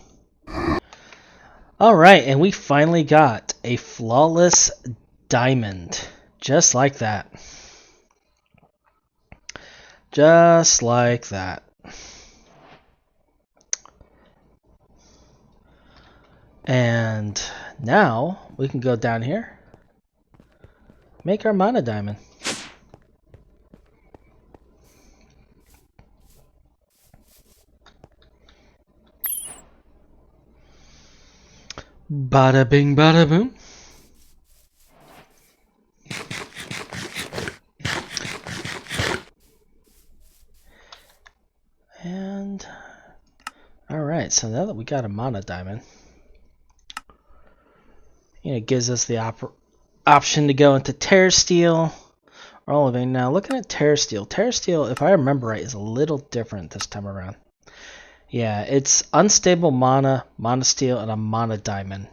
Alright, and we finally got a flawless diamond. Just like that. Just like that. And now we can go down here, make our mana diamond. Bada bing, bada boom. And alright, so now that we got a mana diamond, it gives us the option to go into Terra Steel or Olivine. Now looking at Terra Steel, if I remember right, is a little different this time around. Yeah, it's unstable mana, mana steel, and a mana diamond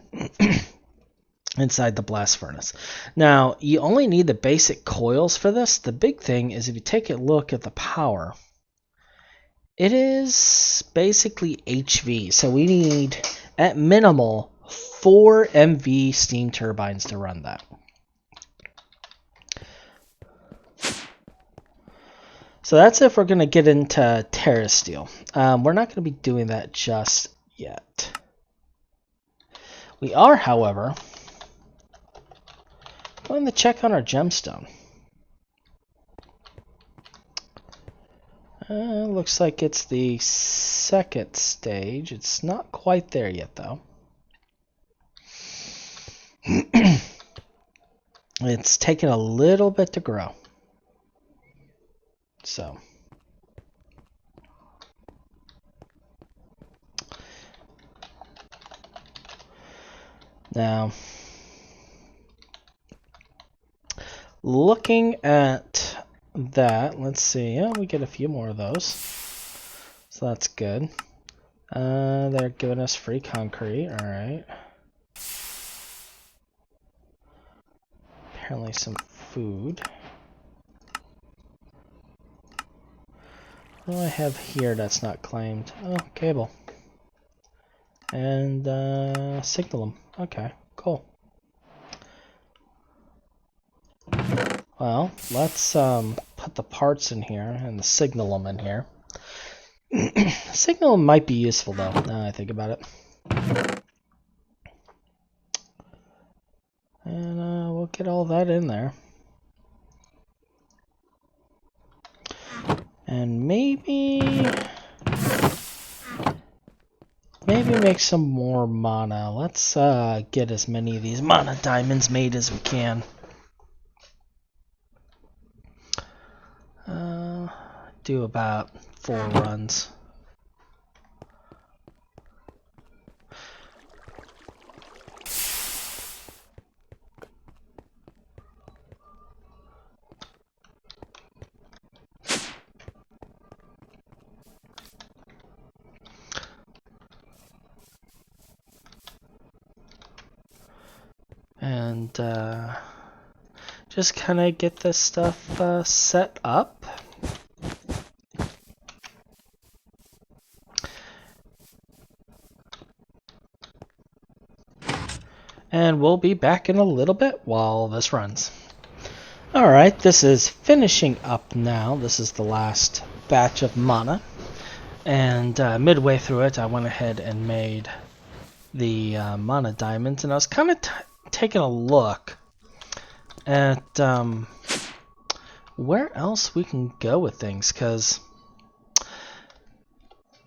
inside the blast furnace. Now, you only need the basic coils for this. The big thing is if you take a look at the power, it is basically HV. So we need, at minimal, 4 MV steam turbines to run that. So that's if we're going to get into Terra Steel. We're not going to be doing that just yet. We are, however, going to check on our gemstone. Looks like it's the second stage. It's not quite there yet, though. It's taken a little bit to grow. So now looking at that, let's see. Yeah, we get a few more of those, so that's good. They're giving us free concrete. All right. Apparently some food. What do I have here that's not claimed? Oh, cable. And signal them. Okay, cool. Well, let's put the parts in here and signal them in here. Signal them might be useful though, now that I think about it. And we'll get all that in there. And maybe make some more mana. Let's get as many of these mana diamonds made as we can. Do about 4 runs. And just kind of get this stuff set up. And we'll be back in a little bit while this runs. Alright, this is finishing up now. This is the last batch of mana. And midway through it, I went ahead and made the mana diamonds. And I was kind of taking a look at where else we can go with things. Because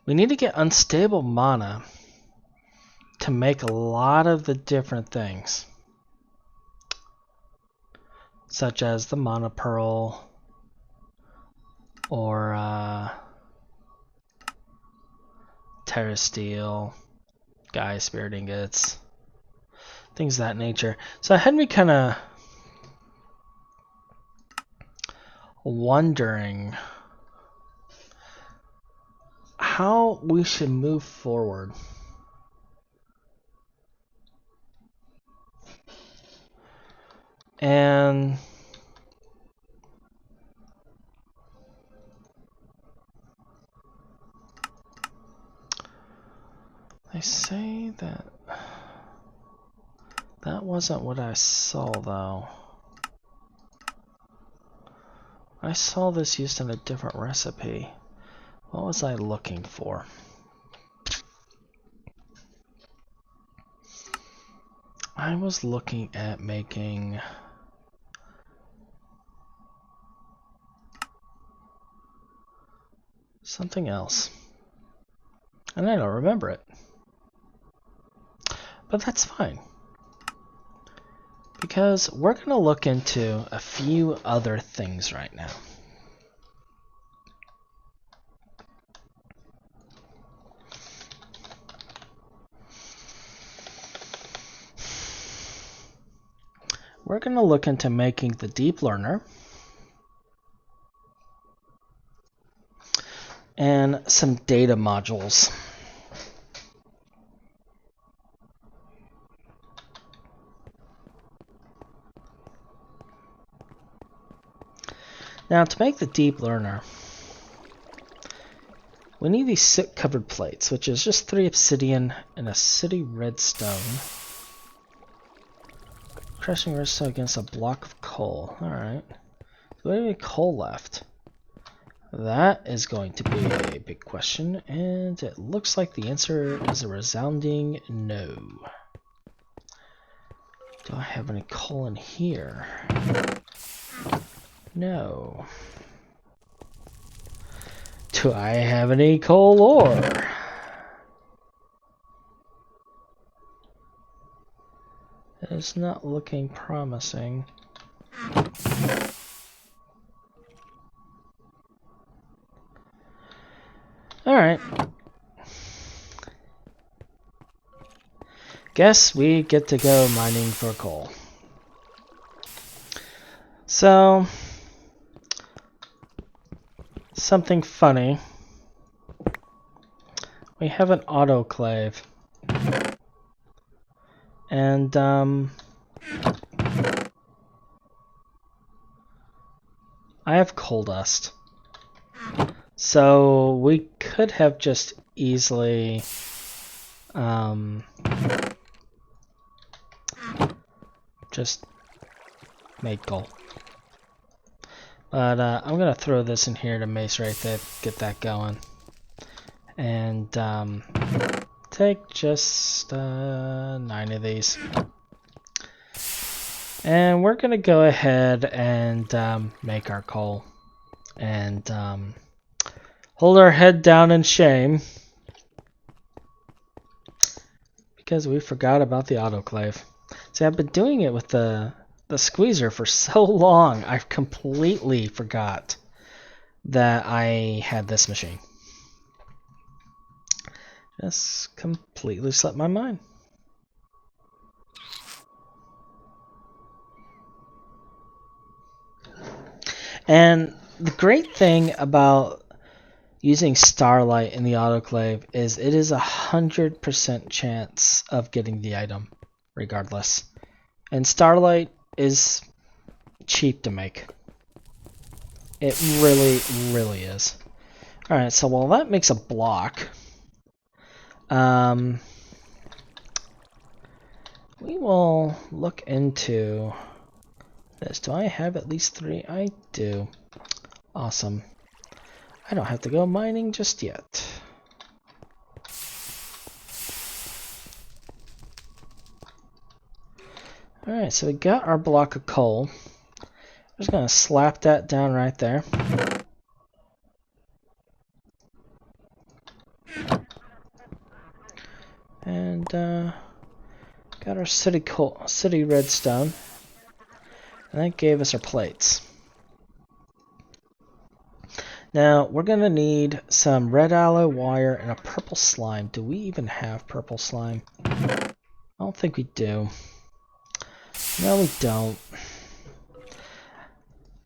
we need to get unstable mana to make a lot of the different things. such as the Mana Pearl or Terra Steel, Gaia Spirit Ingots, things of that nature. So it had me kind of wondering how we should move forward. And they say that that wasn't what I saw, though. I saw this used in a different recipe. What was I looking for? I was looking at making something else, and I don't remember it. But that's fine, because we're going to look into a few other things right now. We're going to look into making the Deep Learner and some data modules. Now, to make the Deep Learner, we need these soot covered plates, which is just 3 obsidian and a city redstone. Crushing redstone against a block of coal. Alright. So we have any coal left? That is going to be a big question, and it looks like the answer is a resounding no. Do I have any coal in here? No. Do I have any coal ore? It's not looking promising. Alright. Guess we get to go mining for coal. So, something funny. We have an autoclave. And, I have coal dust. So, we could have just easily, just made coal. But, I'm gonna throw this in here to mace right there, get that going. And, take just 9 of these. And we're going to go ahead and make our coal. And hold our head down in shame. Because we forgot about the autoclave. See, I've been doing it with the squeezer for so long, I've completely forgot that I had this machine. Just completely slipped my mind. And the great thing about using Starlight in the autoclave is it is 100% chance of getting the item, regardless. And Starlight is cheap to make. It really, really is. Alright, so while that makes a block, we will look into this. Do I have at least 3? I do. Awesome. I don't have to go mining just yet. Alright, so we got our block of coal. I'm just going to slap that down right there. And got our city redstone. And that gave us our plates. Now, we're going to need some red alloy wire and a purple slime. Do we even have purple slime? I don't think we do. No, we don't.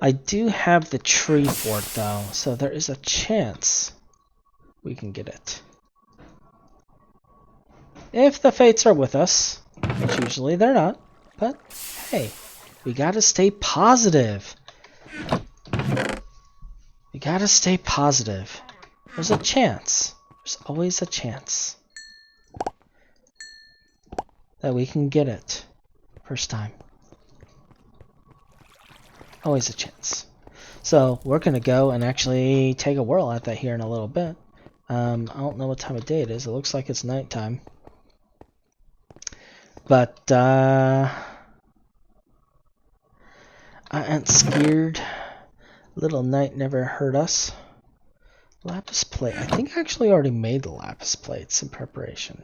I do have the tree for it, though, so there is a chance we can get it. If the fates are with us, which usually they're not, but hey, we gotta stay positive. We gotta stay positive. There's a chance. There's always a chance that we can get it first time. Always a chance. So we're gonna go and actually take a whirl at that here in a little bit. I don't know what time of day it is. It looks like it's nighttime. But I ain't scared. Little night never hurt us. Lapis plate. I think I actually already made the lapis plates in preparation.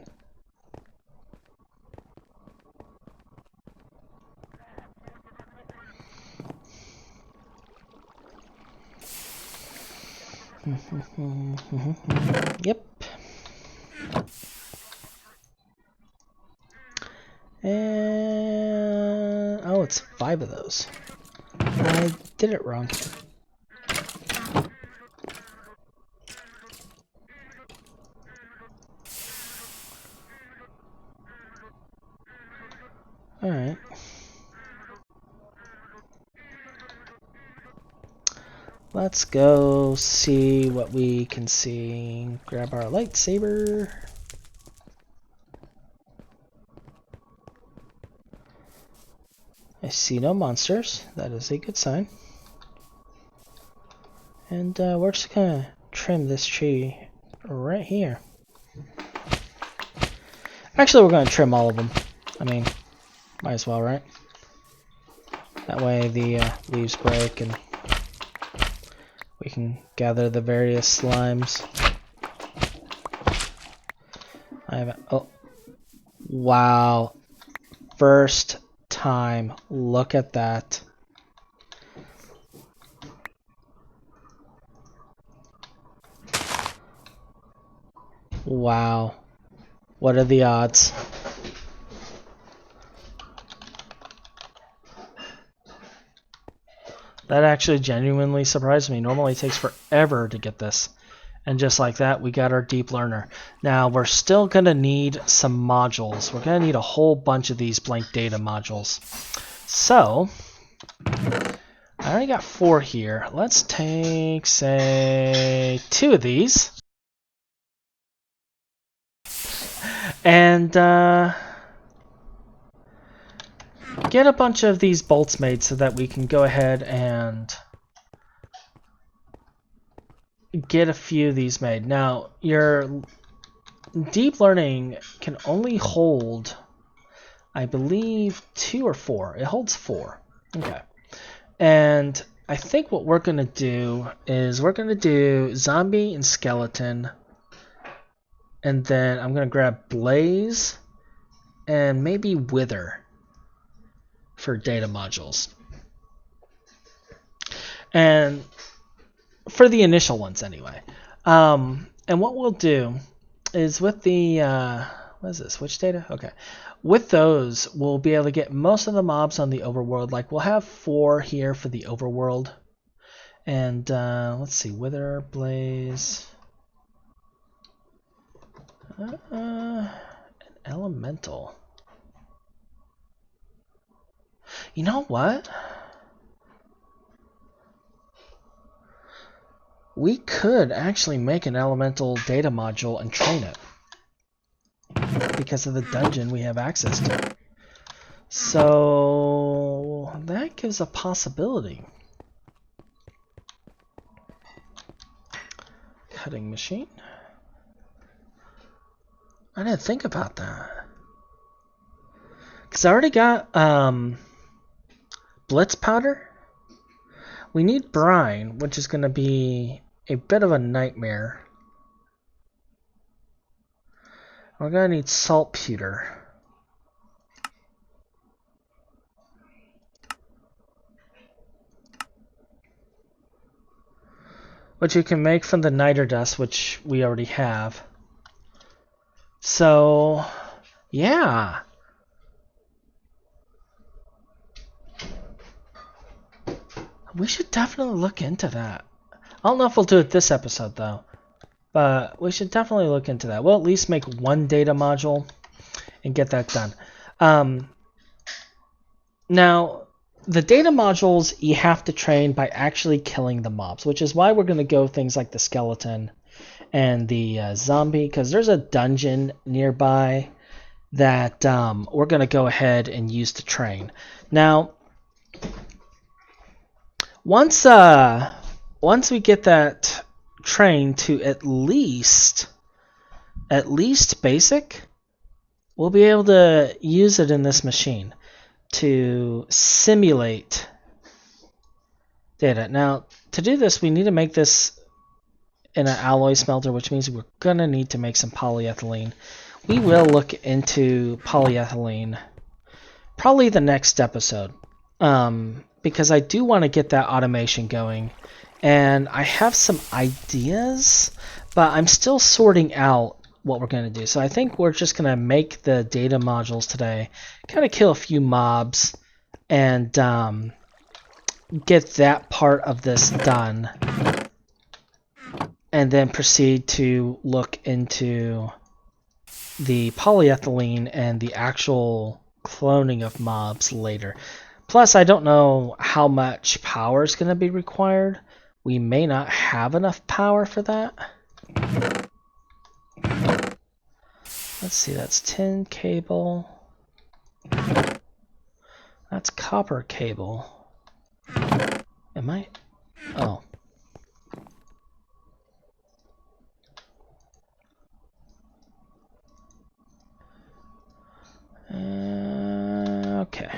Yep. And oh, it's 5 of those. I did it wrong. Alright. Let's go see what we can see. Grab our lightsaber. I see no monsters. That is a good sign. And we're just gonna trim this tree right here. Actually, we're gonna trim all of them. I mean, might as well, right? That way the leaves break and we can gather the various slimes. I haven't. Oh, wow! First time. Look at that. Wow. What are the odds? That actually genuinely surprised me. Normally it takes forever to get this. And just like that, we got our deep learner. Now, we're still going to need some modules. We're going to need a whole bunch of these blank data modules. So, I already got 4 here. Let's take, say, 2 of these. And get a bunch of these bolts made so that we can go ahead and get a few of these made. Now, your deep learning can only hold, I believe, 2 or 4. It holds 4. Okay. And I think what we're going to do is we're going to do zombie and skeleton. And then I'm going to grab blaze and maybe wither for data modules. And for the initial ones anyway. And what we'll do is with the what is this? Which data? Okay. With those, we'll be able to get most of the mobs on the overworld. Like we'll have 4 here for the overworld. And let's see, wither, blaze, an elemental. You know what? We could actually make an elemental data module and train it because of the dungeon we have access to. So that gives a possibility. Cutting machine. I didn't think about that. Because I already got blitz powder. We need brine, which is going to be a bit of a nightmare. We're going to need saltpeter. which you can make from the niter dust, which we already have. So, yeah. We should definitely look into that. I don't know if we'll do it this episode, though. But we should definitely look into that. We'll at least make one data module and get that done. Now, the data modules you have to train by actually killing the mobs, which is why we're going to go things like the skeleton and the zombie, because there's a dungeon nearby that we're going to go ahead and use to train. Now, once we get that trained to at least basic, we'll be able to use it in this machine to simulate data. Now, to do this, we need to make this in an alloy smelter, which means we're going to need to make some polyethylene. We will look into polyethylene probably the next episode, because I do want to get that automation going. And I have some ideas, but I'm still sorting out what we're going to do. So I think we're just going to make the data modules today, kind of kill a few mobs, and get that part of this done. And then proceed to look into the polyethylene and the actual cloning of mobs later. Plus, I don't know how much power is going to be required. We may not have enough power for that. Let's see, that's tin cable. That's copper cable. Am I? Oh. Okay.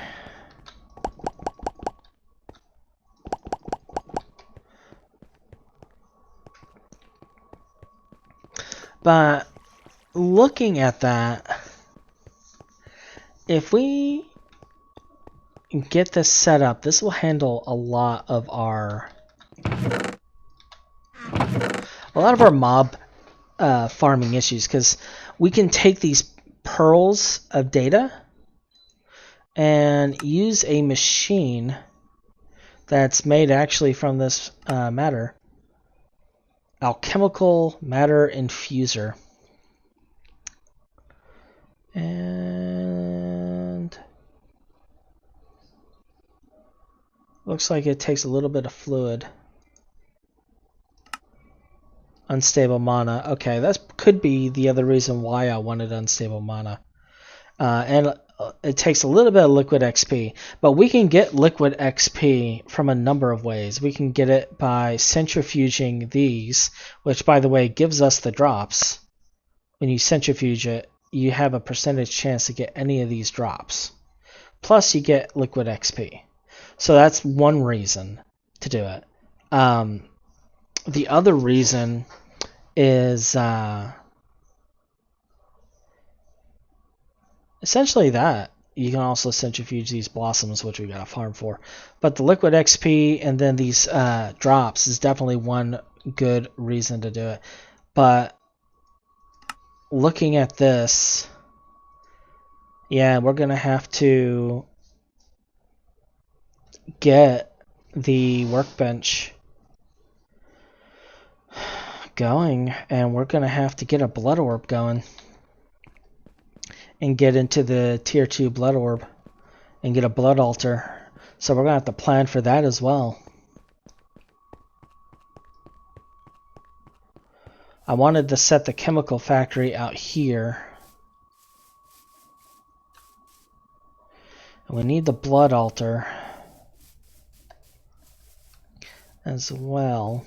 But looking at that, if we get this set up, this will handle a lot of our mob farming issues, because we can take these pearls of data and use a machine that's made actually from this matter. Alchemical matter infuser. And looks like it takes a little bit of fluid. Unstable mana. Okay, that could be the other reason why I wanted unstable mana. And it takes a little bit of liquid XP, but we can get liquid XP from a number of ways. We can get it by centrifuging these, which, by the way, gives us the drops. When you centrifuge it, you have a percentage chance to get any of these drops. Plus, you get liquid XP. So that's one reason to do it. The other reason is essentially that. You can also centrifuge these blossoms, which we got to farm for. But the liquid XP and then these drops is definitely one good reason to do it. But looking at this, yeah, we're going to have to get the workbench going, and we're going to have to get a blood orb going and get into the tier 2 blood orb and get a blood altar. So we're going to have to plan for that as well. I wanted to set the chemical factory out here. And we need the blood altar as well.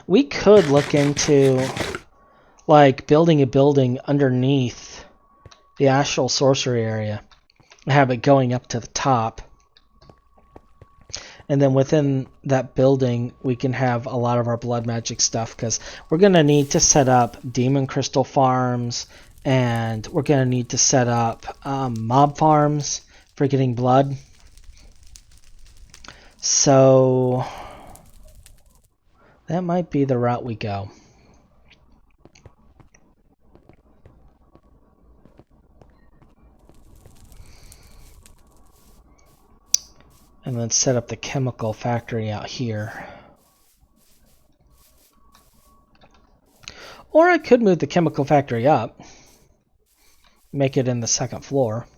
We could look into like building a building underneath the Astral sorcery area have it going up to the top. And then within that building, we can have a lot of our blood magic stuff, because we're going to need to set up demon crystal farms, and we're going to need to set up mob farms for getting blood. So that might be the route we go. And then set up the chemical factory out here. Or I could move the chemical factory up. Make it in the second floor.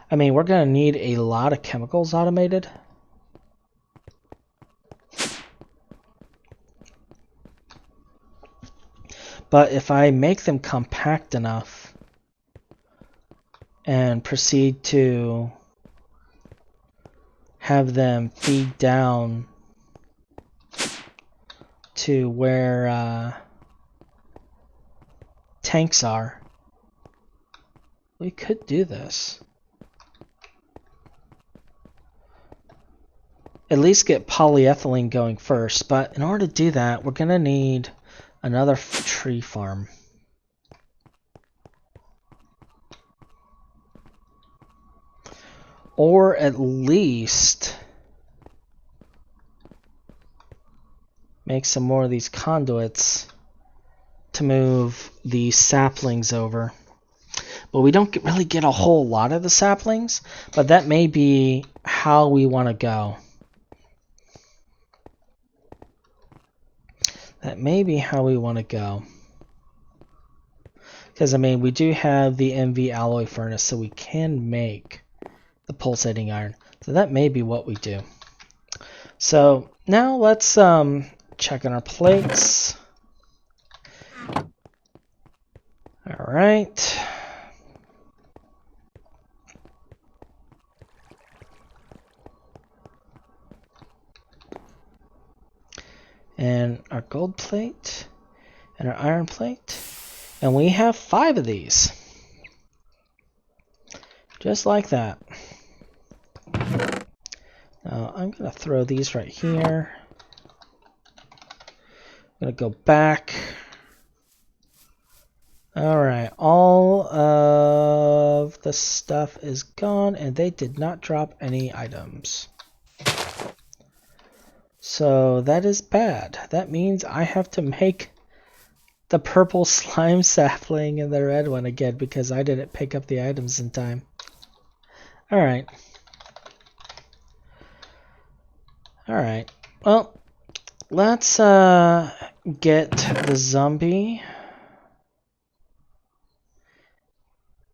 I mean, we're going to need a lot of chemicals automated. But if I make them compact enough and proceed to have them feed down to where tanks are, we could do this. At least get polyethylene going first, but in order to do that, we're going to need another tree farm. Or at least make some more of these conduits to move the saplings over. But we don't really get a whole lot of the saplings, but that may be how we want to go. That may be how we want to go. Because, I mean, we do have the MV alloy furnace, so we can make the pulsating iron. So that may be what we do. So now let's check on our plates. All right. And our gold plate and our iron plate. And we have 5 of these. Just like that. Now I'm going to throw these right here. I'm going to go back. Alright, all of the stuff is gone, and they did not drop any items. So that is bad. That means I have to make the purple slime sapling and the red one again because I didn't pick up the items in time. Alright. Alright. Well, let's get the zombie,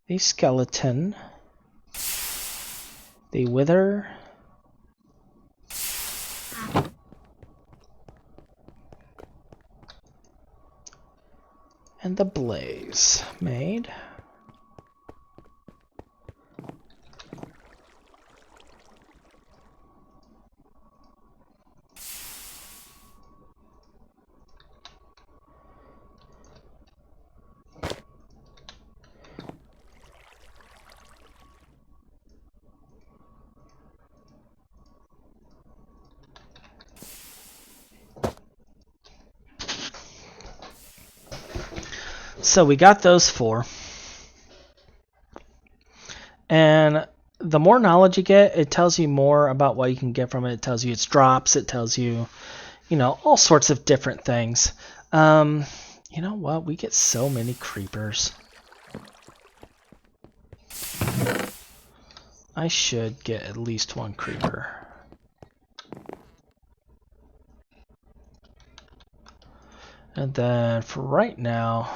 the skeleton, the wither, and the blaze made. So we got those 4. And the more knowledge you get, it tells you more about what you can get from it. It tells you its drops. It tells you, all sorts of different things. You know what? We get so many creepers. I should get at least 1 creeper. And then for right now,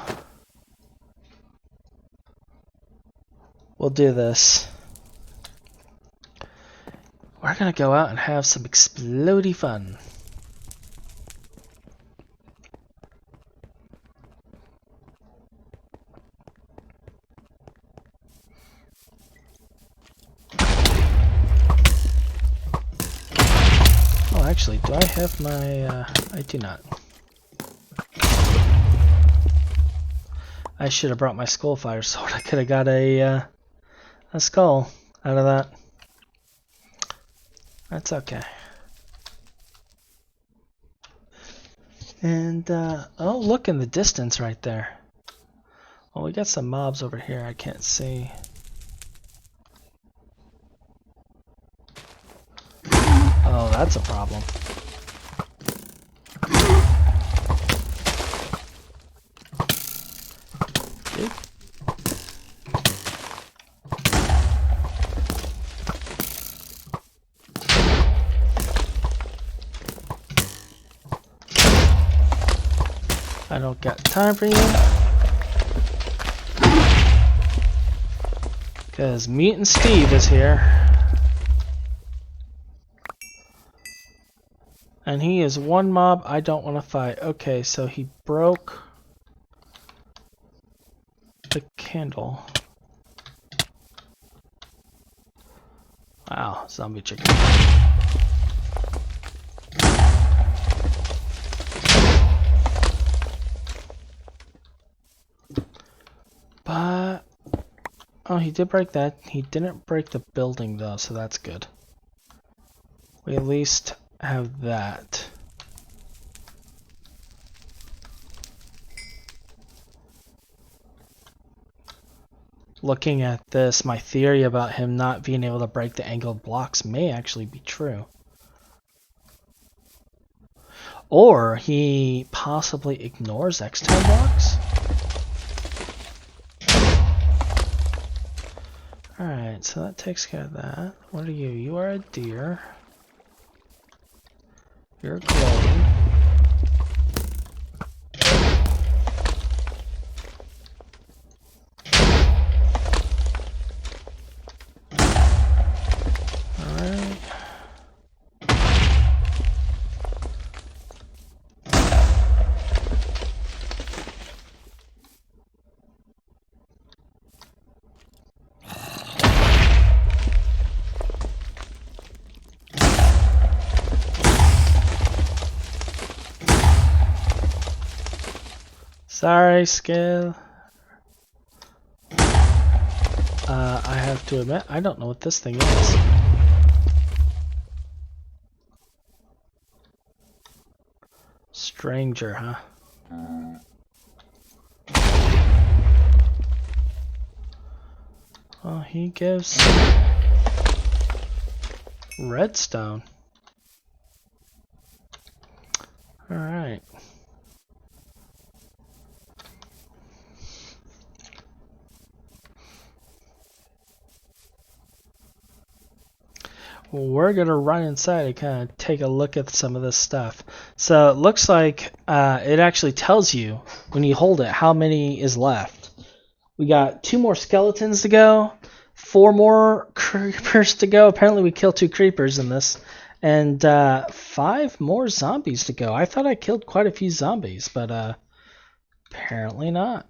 we'll do this. We're gonna go out and have some explodey fun. Oh, actually, do I have my, I do not. I should have brought my skullfire sword. I could have got a skull. out of that. That's okay. And, oh, look in the distance right there. Well, we got some mobs over here I can't see. Oh, that's a problem. Dude. I don't got time for you. Because Mutant Steve is here. And he is one mob I don't want to fight. Okay, so he broke the candle. Wow, zombie chicken. But oh, he did break that. He didn't break the building though, so that's good. We at least have that. Looking at this, my theory about him not being able to break the angled blocks may actually be true. Or he possibly ignores external blocks. Alright, so that takes care of that. What are you? You are a deer. You're glowing. Alright. Sorry, skill. I have to admit, I don't know what this thing is. Stranger, huh? Well, he gives redstone. Alright. We're gonna run inside and kind of take a look at some of this stuff. So it looks like it actually tells you when you hold it how many is left. We got 2 more skeletons to go, 4 more creepers to go. Apparently we killed 2 creepers in this, and 5 more zombies to go. I thought I killed quite a few zombies, but apparently not.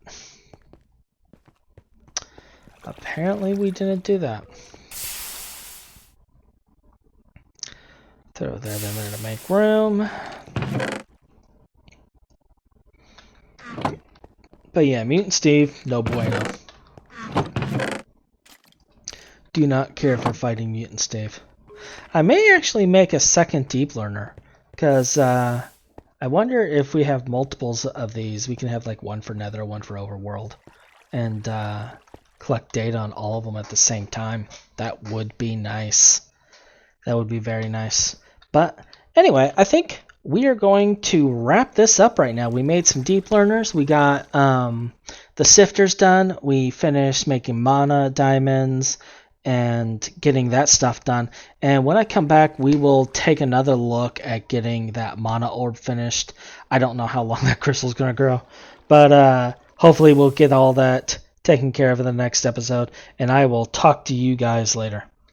Apparently we didn't do that. Throw that in there to make room. But yeah, Mutant Steve, no bueno. Do not care for fighting Mutant Steve. I may actually make a second Deep Learner, because I wonder if we have multiples of these. We can have like one for Nether, one for Overworld, and collect data on all of them at the same time. That would be nice. That would be very nice. But anyway, I think we are going to wrap this up right now. We made some Deep Learners. We got the sifters done. We finished making mana diamonds and getting that stuff done. And when I come back, we will take another look at getting that mana orb finished. I don't know how long that crystal is going to grow, but hopefully we'll get all that taken care of in the next episode. And I will talk to you guys later.